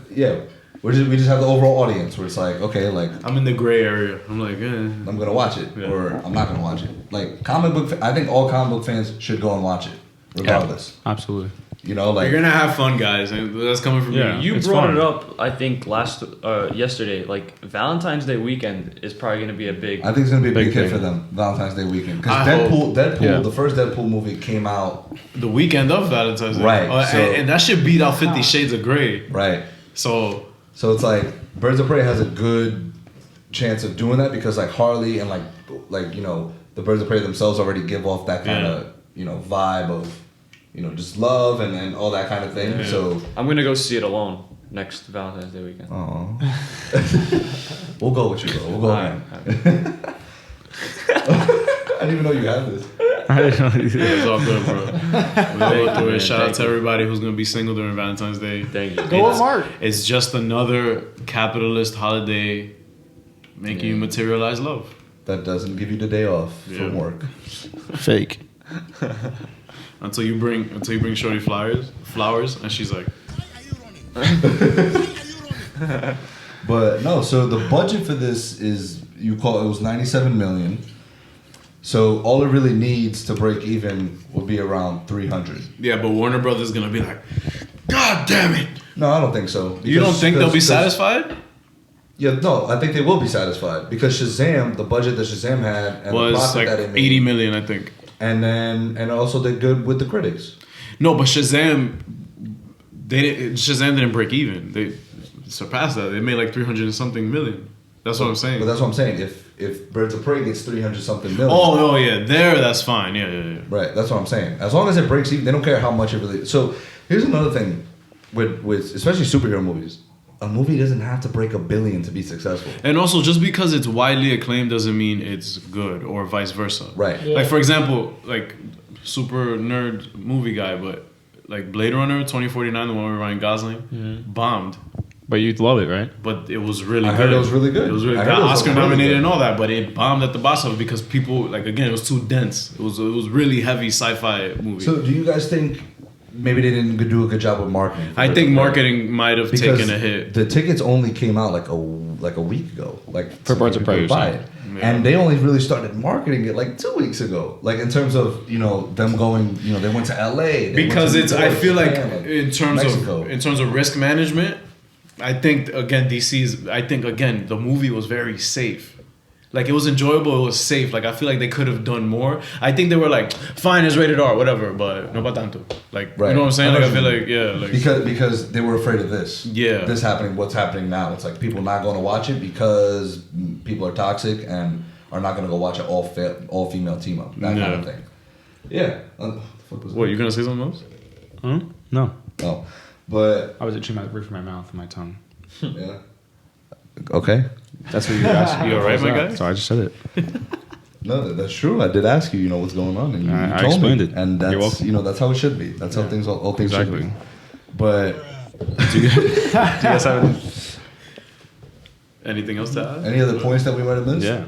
yeah, we just have the overall audience where it's like, okay, like I'm in the gray area. I'm like, I'm gonna watch it Yeah. or I'm not gonna watch it. Like comic book, I think all comic book fans should go and watch it, regardless. Absolutely. You know, like you're gonna have fun, guys, and that's coming from Yeah. you. You It's brought fun. it up, I think, yesterday. Like Valentine's Day weekend is probably gonna be a big. I think it's gonna be a big, Big hit thing. for them Valentine's Day weekend because I Deadpool, Yeah. the first Deadpool movie came out The weekend of Valentine's Day, Right, Oh, so- and that should beat out 50 Shades of Grey. right. So So it's like Birds of Prey has a good chance of doing that because like Harley and like the Birds of Prey themselves already give off that kind of vibe of just love and all that kind of thing. Yeah. So I'm gonna go see it alone next Valentine's Day weekend. we'll go with you, bro. We'll go. Alright, Man. I didn't even know you had this. it's all good, bro. We'll go through man, it. Shout out thank to you. everybody who's gonna be single during Valentine's Day. Thank you. Go with Mark. It's just another capitalist holiday making you materialize love. That doesn't give you the day off Yeah. from work. Fake. Until you bring Shorty flowers, and she's like, But no, so the budget for this is it was 97 million. So all it really needs to break even would be around 300. yeah, but Warner Brothers is gonna be like, God damn it! No, I don't think so. You don't think they'll be because- satisfied? Yeah, no, I think they will be satisfied because Shazam, the budget that Shazam had and the Was profit like that it made, 80 million, I think. and also did good with the critics. No, but Shazam didn't break even. They surpassed that. They made like 300 and something million. That's what I'm saying. But that's what I'm saying. If Birds of Prey gets 300 something million. Oh yeah, that's fine. Yeah. Right, that's what I'm saying. As long as it breaks even, they don't care how much it really. So here's another thing with especially superhero movies. A movie doesn't have to break $1 billion to be successful. And also, just because it's widely acclaimed doesn't mean it's good, or vice versa. Right. Yeah. Like for example, like super nerd movie guy, but like Blade Runner 2049, the one with Ryan Gosling, bombed. But you'd love it, right? But it was really I good. heard it was really good. It was really I good. heard it was Oscar really nominated good. and all that, but it bombed at the box office because people, like, again, it was too dense. It was really heavy sci-fi movie. So do you guys think maybe they didn't do a good job with marketing? I think marketing might have Because taken a hit. the tickets only came out like a week ago. Like For Birds of Prey, people you're buy saying. it. Yeah. And they only really started marketing it like 2 weeks ago. Like in terms of them going, they went to LA. They Because went to New I York, feel like Japan, in Mexico. terms of risk management, I think again the movie was very safe. Like it was enjoyable, it was safe. Like I feel like they could have done more. I think they were like, fine, it's rated R, whatever, but no pa tanto. Like Right. you know what I'm saying? I know Like I what feel you like like because they were afraid of this. Yeah. This happening. What's happening now? It's like people not going to watch it because people are toxic and are not going to go watch an all female team up. That kind of thing. Yeah. What the fuck was what, you gonna say something else? Huh? No. that? Oh, but I was itching my roof of my mouth and my tongue. yeah. Okay. That's what you were asking. You all right, my What was guy? that? So I just said it. No, that's true. I did ask you, what's going on, and you I told explained me. it. And that's, You're welcome. that's how it should be. That's how all things should Exactly. be. But Do you guys have any? Anything else to add? any other points that we might have missed? Yeah.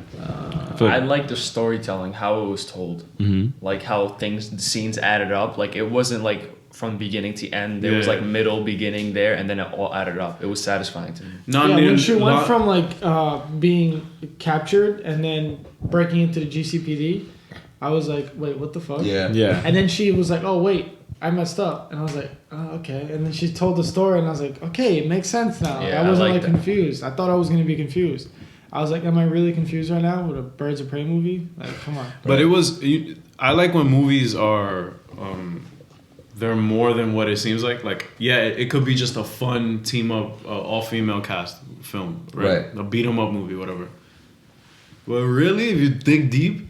I like the storytelling, how it was told, like how the scenes added up. Like it wasn't like from beginning to end. There was Yeah. like middle, beginning there, and then it all added up. It was satisfying to me. When she went from like being captured and then breaking into the GCPD, I was like, wait, what the fuck? Yeah. Yeah. And then she was like, oh wait, I messed up, and I was like, oh, okay. And then she told the story, and I was like, okay, it makes sense now. Yeah, I wasn't I like like that. confused. I thought I was gonna be confused. I was like, am I really confused right now with a Birds of Prey movie? Like, come on. But it was. I like when movies are. They're more than what it seems like. Like, yeah, it could be just a fun team up, all female cast film, right? A beat 'em up movie, whatever. But really, if you dig deep,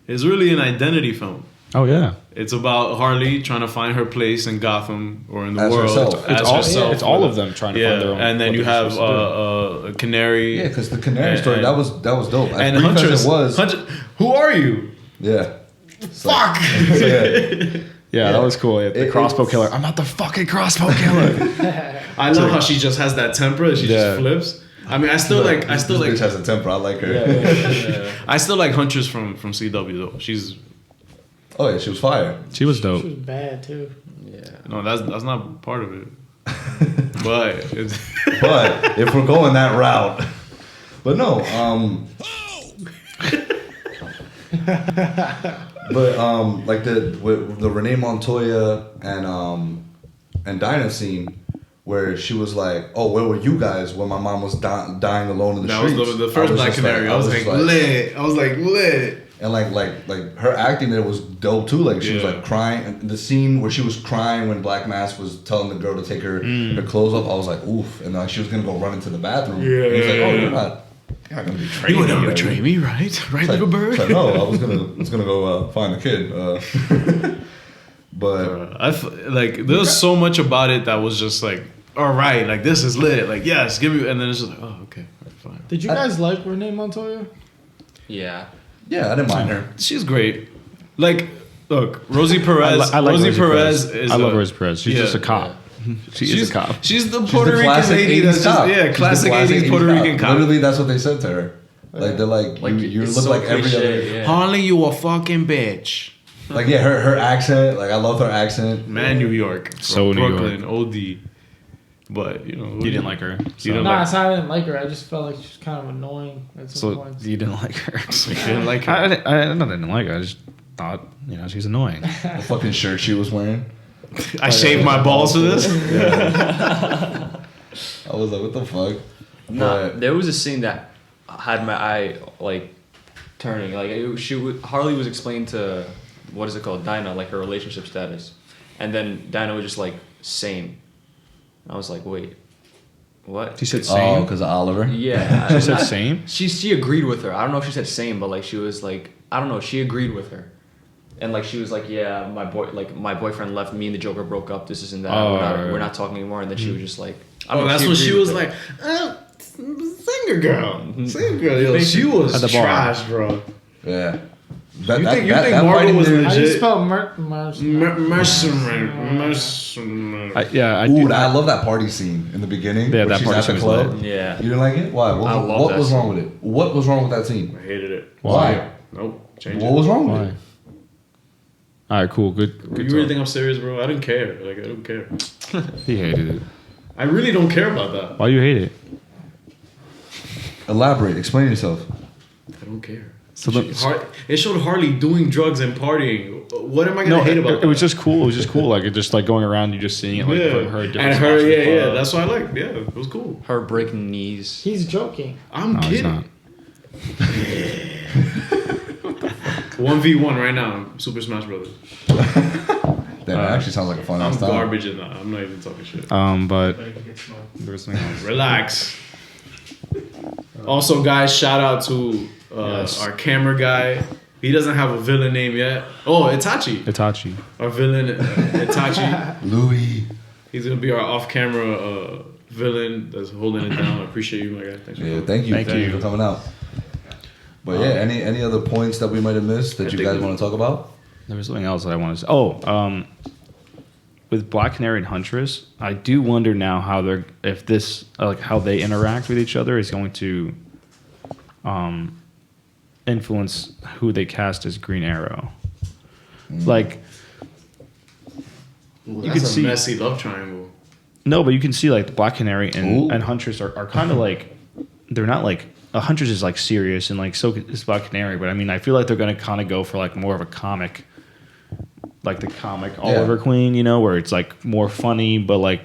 it's really an identity film. Oh yeah. It's about Harley trying to find her place in Gotham or in the As world herself. as It's all- herself. it's all of them trying to find their own- And then what you they're have supposed a Canary. Yeah, because the Canary story, And- that was dope. As and brief as Huntress. it was. Who are you? Yeah. Fuck. Yeah. Yeah, that was cool. Yeah, the crossbow it's- killer. I'm not the fucking crossbow killer. I love how she just has that temper. She Yeah. just flips. I mean, I still like. This bitch has a temper. I like her. I still like Huntress from CW though. She's Oh yeah, she was fire. She was dope. She was bad too. Yeah. no, that's not part of it. But it's, But if we're going that route, but no, but like the Renee Montoya and Dinah scene where she was like, "Oh, where were you guys when my mom was dying alone in the that was streets?" the first Black Canary. I was like lit. I was like lit. And like her acting there was dope too. Like she was Yeah. like crying. And the scene where she was crying when Black Mass was telling the girl to take her clothes off, I was like, oof. And like she was gonna go run into the bathroom. Yeah, And he's like, yeah, oh, yeah. you're not gonna betray You me. would never betray me, right? Right, little bird. It's like, no, I was gonna go find the kid. But Like there was so much about it that was just like, all right, like this is lit. Like yes, give me. And then it's just like, oh okay, fine. Did you guys like Renee Montoya? Yeah. yeah, I didn't mind her. She's great. Like, look, Rosie Perez. I like Rosie Perez is. I love Rosie Perez. She's yeah. just a cop. She's a cop. She's the Puerto the Rican classic lady 80s that's just cop. yeah, She's the classic 80s Puerto cop. Rican cop. Literally, that's what they said to her. Like they're like you it's look so like every cliche, other. yeah. Harley, you a fucking bitch. Like yeah, her accent. Like I love her accent. Man, New York. So from New Brooklyn, OD. But you know, You didn't like her. You So, don't Nah, like- it's not I didn't like her. I just felt like she was kind of annoying at some so points. you didn't like her. You didn't like her. I didn't like her. I just thought, she's annoying. The fucking shirt she was wearing. I shaved my balls for this. I was like, what the fuck? No, But- there was a scene that had my eye like turning. Like Harley was explaining to what is it called, Dinah, like her relationship status, and then Dinah was just like same. I was like, wait, what? She said Oh, same. because of Oliver. Yeah, She said same. She agreed with her. I don't know if she said same, but like she was like, I don't know. She agreed with her, and like she was like, yeah, my boyfriend left me and the Joker broke up. This isn't that. We're not talking anymore. And then she was just like, I don't know, that's when she agreed was with like, her. singer girl, singer girl. Yo, she was At the bar. trash, bro. Yeah. You think Margot fighting was dude- How do you legit? spell Mercenary. I Ooh, do. I love that party scene in the beginning. Yeah, where that she's party at the scene was club. lit. Yeah. You didn't like it? Why? I love What that was wrong scene. with it? What was wrong with that scene? I hated it. Why? Nope. Change What it. was wrong with Why? it? All right, cool, good. You Good really talk. think I'm serious, bro? I didn't care. Like I don't care. He hated it. I really don't care about that. Why do you hate it? Elaborate. Explain yourself. I don't care. So It showed Harley doing drugs and partying. What am I gonna no, hate about it that? was just cool. It was just cool. Like it just like going around, you just seeing it like from her different and her, spots in the yeah. club. That's what I like. Yeah, it was cool. Her breaking knees. He's joking. I'm No, he's kidding. not. 1v1 right now, Super Smash Brothers. That actually sounds like a fun I'm ass time. garbage in that. I'm not even talking shit. But Better get smoked. there was something else. Relax. Also, guys, shout out to Yes. our camera guy. He doesn't have a villain name yet. Oh, Itachi. Itachi. Our villain, Itachi. Louis. He's gonna be our off-camera villain that's holding it down. I appreciate you, my guy. Thanks for Yeah, coming. thank you. Thank you. for coming out. But yeah, any other points that we might have missed that I you think guys we- want to talk about? There was something else that I wanted to say. Oh, with Black Canary and Huntress, I do wonder now how they're if this like how they interact with each other is going to influence who they cast as Green Arrow. Like Ooh, you that's can a see- messy love triangle. no, but you can see like the Black Canary Ooh. and Huntress are kind of like they're not like Huntress is like serious and like so is Black Canary, but I mean I feel like they're gonna kind of go for like more of a comic, like the comic Oliver Queen, you know, where it's like more funny but like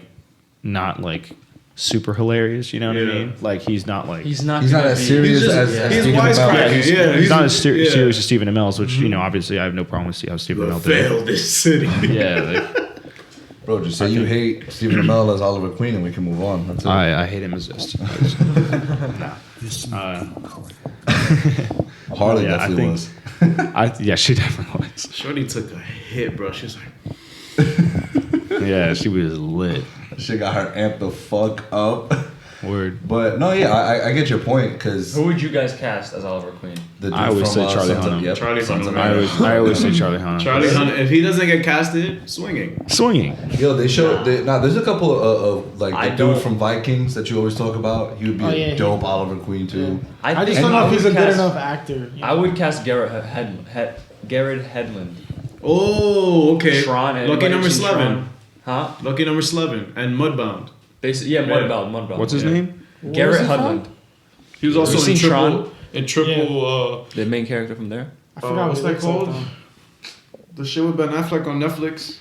not like super hilarious, you know what I Yeah. mean? Like he's not like He's not. He's not gonna as be- serious He's just- as he's Stephen Amell. wisecracking. Yeah, he's not as yeah. serious as Stephen Amell, which you know obviously I have no problem with how Stephen Amell did. Fail this city. Yeah, like, Bro, just say you hate Stephen Amell as Oliver Queen and we can move on. That's it. I hate him as nah. Harley yeah, I definitely think- was. Yeah, she definitely was. Shorty took a hit, bro. She's like, Yeah, she was lit. She got her amped the fuck up. Word. But no, yeah, I get your point because Who would you guys cast as Oliver Queen? the dude I always say Charlie Sons of- Hunnam. Yep, Charlie Sons of Hunnam. Anarchy. I always say Charlie Hunnam. Charlie Hunt. If he doesn't get casted, swinging. Swinging. Yo, they showed. There's a couple of like I the dude don't- from Vikings that you always talk about. He would be Oh, a yeah, dope Oliver Queen too. I just think don't know if he's a would good cast- enough actor. you know? I would cast Garrett Hedlund. Oh, okay. Tron. Lucky Anybody number seen 11. Tron? Huh? Lucky number 11 and Mudbound. Basically, yeah, Mudbound. What's his Yeah. name? What Garrett was it Hedlund. called? He was also You in seen triple. Tron? In triple. The main character from there. I forgot what's what that it looks like, called? The shit with Ben Affleck on Netflix.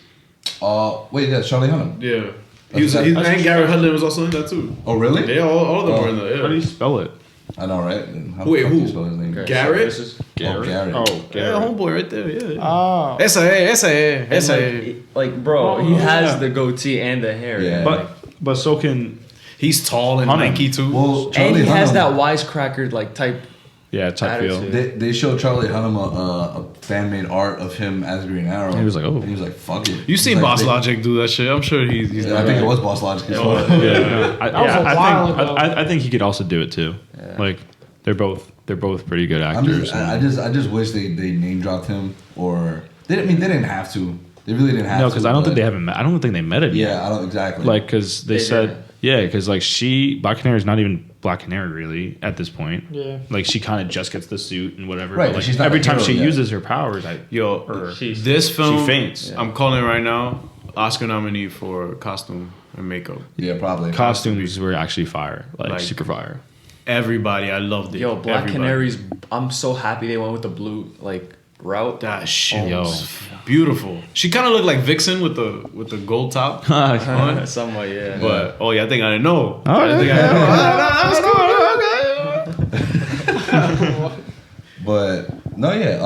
Wait, that's Charlie Hunnam. Yeah. That's- And that's- Garrett Hedlund was also in that too. Oh, really? Yeah, all of them Oh. were in that. How do you Yeah. spell it? I know, right? How the Wait, fuck do you who? spell his name? Okay, Garrett? so this is- Oh, Garrett. Oh, Yeah, Garrett. homeboy right there. Yeah. Oh. S.A. And like, bro, he Oh, has yeah. the goatee and the hair. Yeah. But so can He's tall and Hunnam. lanky too. Well, And Charlie he has Hunnam- that wisecracker like type. type feel. Attitude. They showed Charlie Hunnam a fan made art of him as Green Arrow. He was like, oh. And he was like, fuck it. You seen He's like, Boss they- Logic do that shit? I'm sure he's Yeah, I not think bad. it was Boss Logic. as Oh, well. Yeah, was a while ago. I think he could also do it too. Yeah. Like they're both pretty good I'm actors. just, I just wish they name dropped him or they didn't have to. They really didn't have to. no, because I don't think but- they haven't met. I don't think they met it yet. Yeah, I don't exactly. Like because they They said didn't. because like Black Canary is not even Black Canary really at this point. Yeah. Like she kind of just gets the suit and whatever. Right, But like she's not every a time hero she yet. uses her powers, This film, she faints. Yeah. I'm calling it right now. Oscar nominee for costume and makeup. yeah, probably. Costumes were actually fire, like Like- super fire. Everybody, I loved it. Yo, Black Everybody. Canaries. I'm so happy they went with the blue like route. That shit Yo. was beautiful. She kind of looked like Vixen with the gold top. on. Somewhat, yeah. But I think I didn't know. Oh, I think I didn't know. But no, yeah.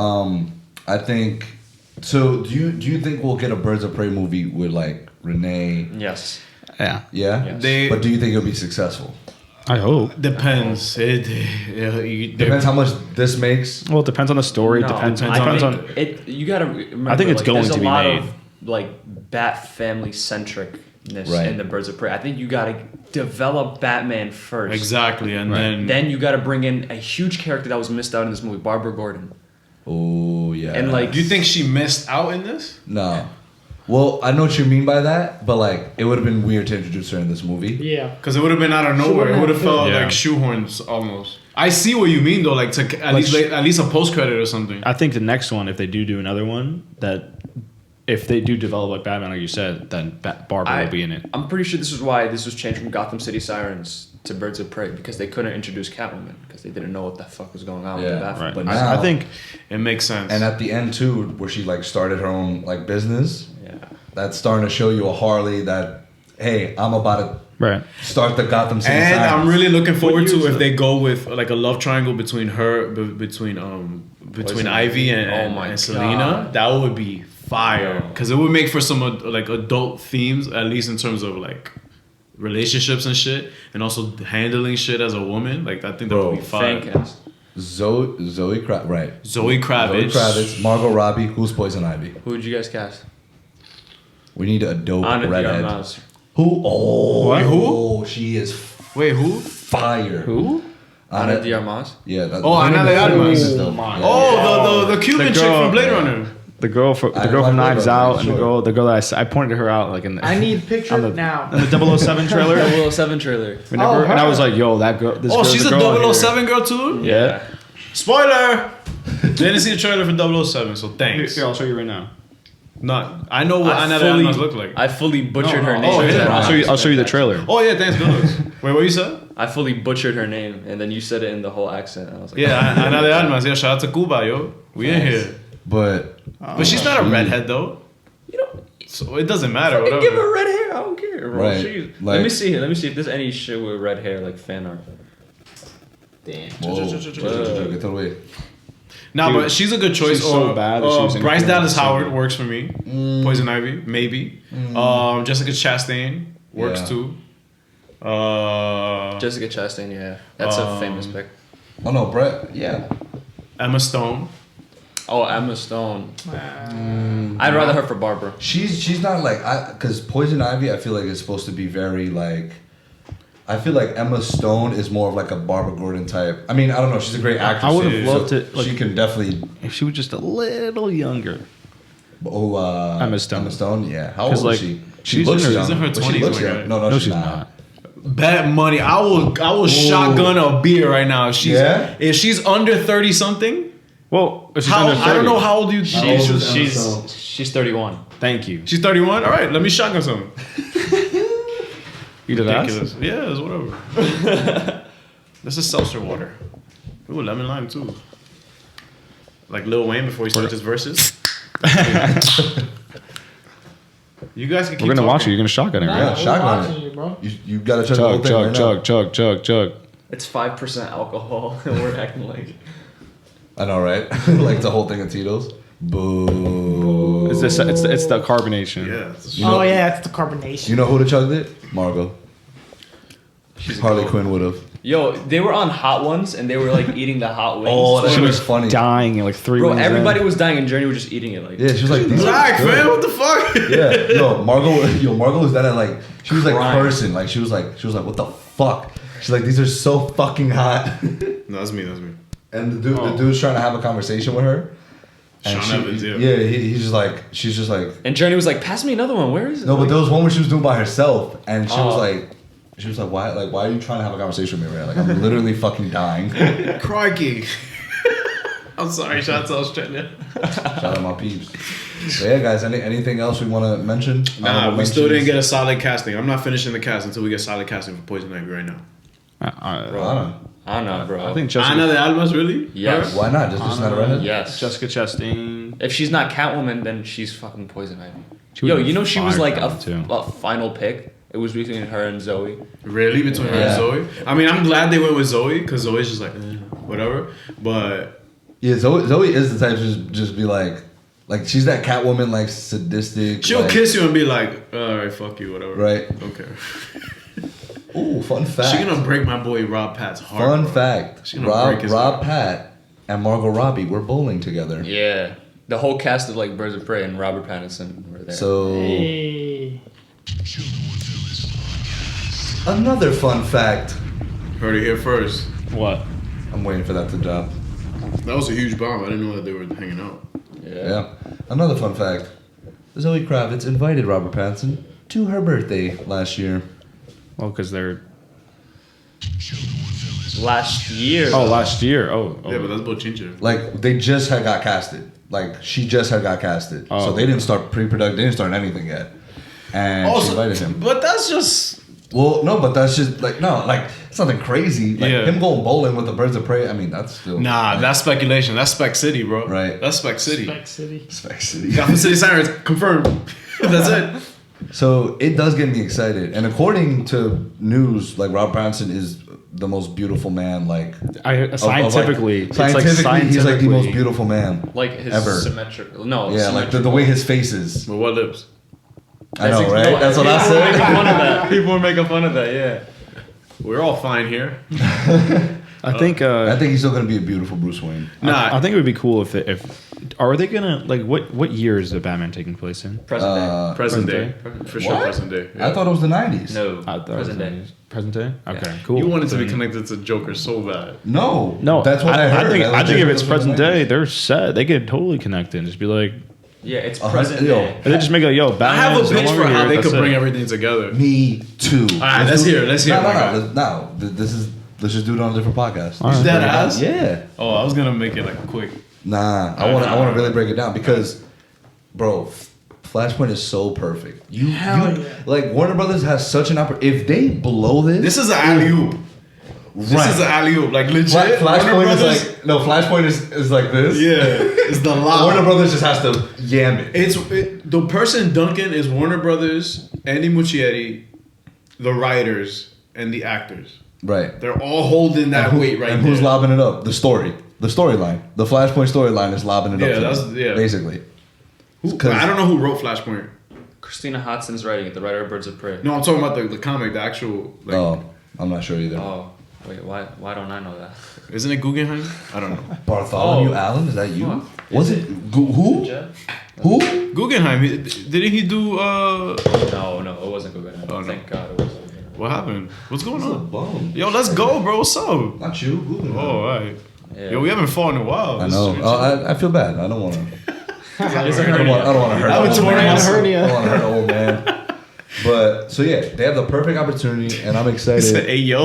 I think So do you think we'll get a Birds of Prey movie with like Renee? Yes. Yeah. Yeah. Yes. But do you think it'll be successful? I hope. Depends. Depends how much this makes. Well, it depends on the story. No, Depends I on. think it. You gotta remember. I think it's going there's to be a lot made. of like Bat family centricness Right. in the Birds of Prey. I think you gotta develop Batman first. Exactly, and Right. Then you gotta bring in a huge character that was missed out in this movie, Barbara Gordon. Oh yeah. And, like, Do you think she missed out in this? No. Well, I know what you mean by that, but like it would have been weird to introduce her in this movie. Yeah. Because it would have been out of She nowhere. wouldn't It would have have felt fit. like Yeah. shoehorns almost. I see what you mean though, like to at least a post credit or something. I think the next one, if they do another one, that if they do develop like Batman, like you said, then Barbara will be in it. I'm pretty sure this is why this was changed from Gotham City Sirens to Birds of Prey, because they couldn't introduce Catwoman because they didn't know what the fuck was going on with Yeah, the Bat. Right. But now- I think It makes sense. And at the end too, where she like started her own like business, yeah. that's starting to show you a Harley that, hey, I'm about right. to start the Gotham City. And Sirens. I'm really looking forward year is to if it? they go with like a love triangle between her, between Poison Ivy Ivy. and, Oh my and Selena. God. That would be fire because it would make for some like adult themes, at least in terms of like relationships and shit, and also handling shit as a woman. Like I think that Bro, would be fire. Fan cast. Zoe Kravitz, right? Zoe Kravitz. Zoe Kravitz, Margot Robbie, who's Poison Ivy? Who would you guys cast? We need a dope Anna redhead. Diarmas. Who? Oh, What? who? She is Wait, who? fire. Who? Anna Diarmas. Yeah. That, Oh, Ana de Armas. Oh, the Cuban The chick girl- from Blade Runner. The girl from I Knives know, Out, and sure. the girl that I pointed her out like in the I need picture on the, now. in the 007 trailer. 007 trailer. Remember? Oh, And I her. was like, yo, that girl. This Oh, girl's she's the a girl 007 girl too? Yeah. Spoiler! Didn't see the trailer for 007, so thanks. Here, I'll show you right now. Not, I know what Ana de Armas look like. I fully butchered her no. name. Oh, yeah. I'll show you the trailer. Oh yeah, thanks, good looks. Wait, what you said? I fully butchered her name, and then you said it in the whole accent. And I was like, Yeah, Ana de Armas. Yeah, shout out to Cuba, yo. We in here. But But she's not a redhead though. you know, So it doesn't matter. fucking Whatever. give her red hair. I don't care, bro. Right, She- like- let me see. Let me see if there's any shit with red hair, like fan art. Damn. whoa, get the way. Nah, Dude, but she's a good choice. she's so bad that she was in Bryce Queen of Dallas the Howard Sun. works for me. Poison Ivy, maybe. Jessica Chastain works Yeah. too. Jessica Chastain, yeah, that's a famous pick. Oh no, Brett. Yeah. Emma Stone. Oh, Emma Stone. I'd rather her for Barbara. She's not like because Poison Ivy I feel like is supposed to be very like. I feel like Emma Stone is more of like a Barbara Gordon type. I mean, I don't know. She's a great actress. I would've so loved it, like- she can definitely. If she was just a little younger. Oh, Emma Stone. Emma Stone, yeah. How 'Cause, old like, is she? she's looks in her- young, she's in her but she 20s, looks my young. guy. No, She's not. Bet money. I will shotgun a beer right now if she's Yeah? if she's under 30 something. Well, if she's How under I don't 30. know how old you. How old is Emma She's Stone? she's 31. Thank you. She's 31. All right, let me shotgun some. You did that? Ridiculous. Yeah, it's whatever. This is seltzer water. Ooh, lemon lime too. Like Lil Wayne before he starts his verses. You guys can keep We're gonna watch it. talking. You're gonna shotgun it, Yeah, right? We're shotgun watching it. you, bro. You gotta check the whole Chug, thing chug, right chug, now. chug, chug, chug. It's 5% alcohol, and we're acting like. I know, right? Like the whole thing of Tito's. Boo. It's the carbonation. Yeah. it's- You know- Oh yeah, it's the carbonation. You know who would have chugged it? Margot. She's a Harley goat. Quinn would have. Yo, they were on Hot Ones, and they were like eating the hot wings. Oh, that She shit was was funny. dying in like 3 Bro, wings in. everybody was dying, and Journey was just eating it like. Yeah, she was like, these are Zach, good. man, what the fuck? Yeah, Margot was that at like she was like Crying. cursing, like she was like what the fuck? She's like these are so fucking hot, No, that's me. and the dude's trying to have a conversation with her. And Sean Evans, yeah. he's just like she's just like And Journey was like, "Pass me another one. Where is it?" no, but Like, there was one where she was doing by herself, and she was Oh. like why are you trying to have a conversation with me right now? Like I'm literally fucking dying. Crikey. I'm sorry, shout out to Australia. Shout out my peeps. So yeah, guys, anything else we want to mention? Nah, Honorable we still didn't mentions? get a solid casting. I'm not finishing the cast until we get solid casting for Poison Ivy right now. I don't know. I don't know, bro. I think Ana Jessica, de Almas, really? Yes. Why not? Just not a redhead? Yes. Jessica Chastain. If she's not Catwoman, then she's fucking Poison Ivy. She Yo, would've you know she was fired like that one, too. a final pick. It was between her and Zoe. Really? Between her and Yeah. Zoe? I mean, I'm glad they went with Zoe because Zoe's just like, whatever. But Yeah, Zoe is the type to just be like, Like she's that Catwoman, like sadistic. She'll like, kiss you and be like, all right, fuck you, whatever. Right. Okay. Ooh, fun fact. She gonna break my boy Rob Pat's heart. Fun bro. fact. She gonna break his Rob heart. Pat and Margot Robbie were bowling together. Yeah. The whole cast of like Birds of Prey and Robert Pattinson were there. So Hey. another fun fact. Heard it here first. What? I'm waiting for that to drop. That was a huge bomb. I didn't know that they were hanging out. Yeah. Another fun fact. Zoe Kravitz invited Robert Pattinson to her birthday last year. Well, because they're. Last year. Oh, last year. Oh. Yeah, but that's Bochincha. Like they just had got casted. Like she just had got casted. Oh. So they didn't start pre-production. They didn't start anything yet. And she invited him. But that's just. Well, no, but that's just like no, like it's nothing crazy. Like Yeah. him going bowling with the Birds of Prey. I mean, that's still Nah, that's speculation. That's Spec City, bro. Right. That's Spec City. Spec City. Spec City. Gotham City Sirens confirmed. That's it. So it does get me excited. And according to news, like Rob Pattinson is the most beautiful man. Like Scientifically, it's like scientifically, he's like the most scientifically- beautiful man. Like his ever. symmetrical. No. Yeah, like the way his face is. But what lips? I know, right? That's what I People were making said. fun of that. People were making fun of that. Yeah. We're all fine here. I think. I think he's still gonna be a beautiful Bruce Wayne. Nah, I think it would be cool if are they gonna like what year is the Batman taking place in? Present day. present day. present For sure, What? present day. I thought it was the 90s. No. I thought it was Present day. Present day. Okay, Yeah. cool. You wanted to be Then- connected to Joker so bad. No, No, that's what I heard. think That I was think if just it's from the present 90s. day, they're set. They could totally connect and just be like, Yeah, it's Uh-huh. present Yo. day. and they just make a yo. I Batman have a is no pitch longer for how here, they that's could it. bring everything together. Me too. right, let's hear it, let's hear it, No, my guy. no. Let's just do it on a different podcast. All right. Dead ass? Yeah. Oh, I was gonna make it like quick. Nah, I want to really break it down because, bro, Flashpoint is so perfect. You Hell yeah. like Warner Brothers has such an opportunity. If they blow this, This is an alley oop. This is an alley oop. Like legit. Warner Flashpoint is Brothers- like no. Flashpoint is like this. Yeah, it's the lob. Warner Brothers just has to yam it. The person Duncan is Warner Brothers, Andy Muschietti, the writers, and the actors. Right. They're all holding that weight right and there. who's lobbing it up? The storyline. The Flashpoint storyline is lobbing it Yeah, up. to that's- them, yeah. basically. I don't know who wrote Flashpoint. Christina Hodson's writing it, the writer of Birds of Prey. No, I'm talking about the comic, the actual. Like, Oh, I'm not sure either. Oh, wait, why don't I know that? Isn't it Guggenheim? I don't know. Bartholomew Oh. Allen, is that you? What? Was Is it? Who? Jeff? Who? Guggenheim. Didn't he do? No, it wasn't Guggenheim. Oh, no. Thank God it wasn't. What happened? What's going He's a on? bum. Yo, let's go, bro. What's up? Not you. Who? Oh, all right. Yeah. Yo, we haven't fought in a while. I This know. is- I feel bad. I don't want to. It's a I don't hernia. want to hurt. I would an old torn man. muscle. I don't want to hurt an old man. But so yeah, they have the perfect opportunity, and I'm He said, excited. hey, yo.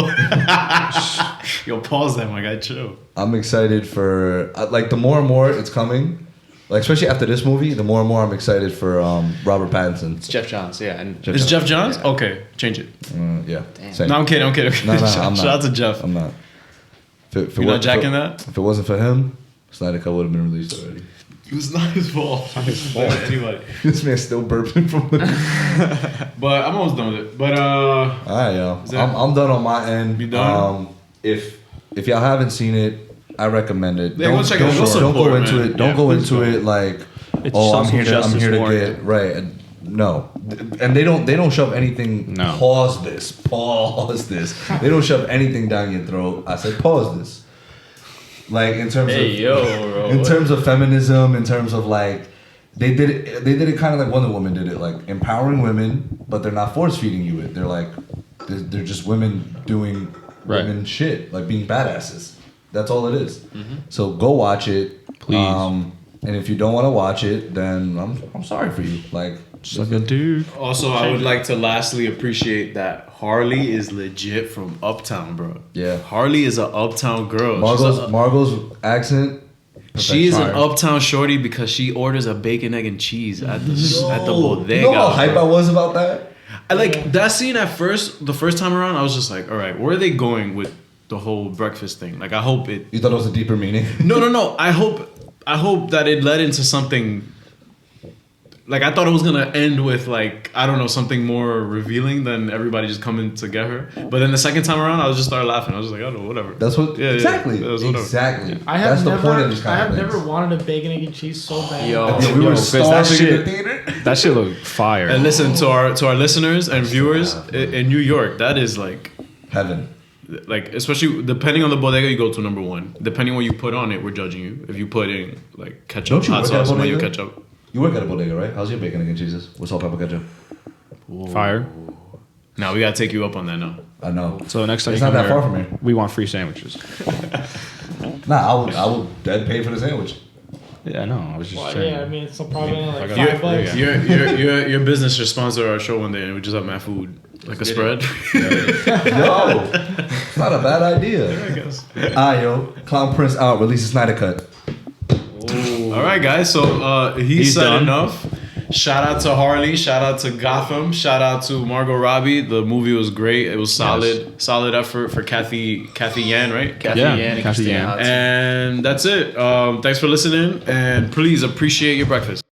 Yo, pause that, my guy. Chill. I'm excited for like the more and more it's coming, like especially after this movie, the more and more I'm excited for Robert Pattinson. It's Jeff Johns, yeah. And It's Jeff Johns? Yeah. Okay, change it. Yeah. Damn. Same. No, I'm kidding. I'm kidding. No, I'm Shout not. out to Jeff. I'm not. If it You're not wasn't jacking for- that? If it wasn't for him, Snyder Cut would have been released already. It was not his fault. Not his fault. Anybody. This man's still burping from the. But I'm almost done with it. But All right, yo. Is that- I'm done on my end. You done? If y'all haven't seen it, I recommend it. Yeah, go check it out. Go don't support, go into man. it. Don't Yeah, go please into go. it like, It's oh, I'm social here to justice get warranted. right. And no, and they don't shove anything. No. Pause this. They don't shove anything down your throat. I said pause this. Like in terms Hey, of yo, bro. in terms of feminism, in terms of like they did it kind of like Wonder Woman did it, like empowering women, but they're not force feeding you it. They're like they're just women doing Right. women shit, like being badasses. That's all it is. So go watch it, Please. And if you don't want to watch it, then I'm sorry for you. Like Just like a dude. also, I would like to lastly appreciate that Harley is legit from Uptown, bro. Yeah. Harley is an Uptown girl. Margot's accent. She is an Fire. Uptown shorty because she orders a bacon, egg, and cheese at the bodega. You know how hype I was about that? I like that scene at first. The first time around, I was just like, all right, where are they going with the whole breakfast thing? Like, I hope it. You thought it was a deeper meaning? No. I hope that it led into something like I thought it was gonna end with like I don't know something more revealing than everybody just coming to get her. But then the second time around, I was just started laughing. I was like, I don't know, whatever. That's what exactly. That was whatever. Exactly. I have That's the point of these I kind have of never things. wanted a bacon, egg, and cheese so bad. Yo, We were Chris, that starving in shit- the theater. That shit look fire. And listen to our listeners and viewers in New York. That is like especially depending on the bodega you go to. Number one, depending on what you put on it, we're judging you. If you put in like ketchup, Don't you hot work at a sauce, mayo bodega? ketchup. You work at a bodega, right? How's your bacon, egg, and cheeses? With salt, pepper, ketchup? Fire. Now we gotta take you up on that now. I know. So next time It's you not come that here, far from here. we want free sandwiches. Nah, I would dead pay for the sandwich. Yeah, I know. I was just Well, saying. yeah, I mean, it's probably only like You're- $5. Your business should sponsor our show one day, and we just have mad food like a spread. Yo, it's not a bad idea. I guess. Yo, Clown Prince out. Release a Snyder cut. All right, guys. So he He's said done. enough. Shout out to Harley. Shout out to Gotham. Shout out to Margot Robbie. The movie was great. It was solid effort for Kathy Yan, right? Kathy Yeah, Yan and Kathy Christina Yan. Hodson. And that's it. Thanks for listening, and please appreciate your breakfast.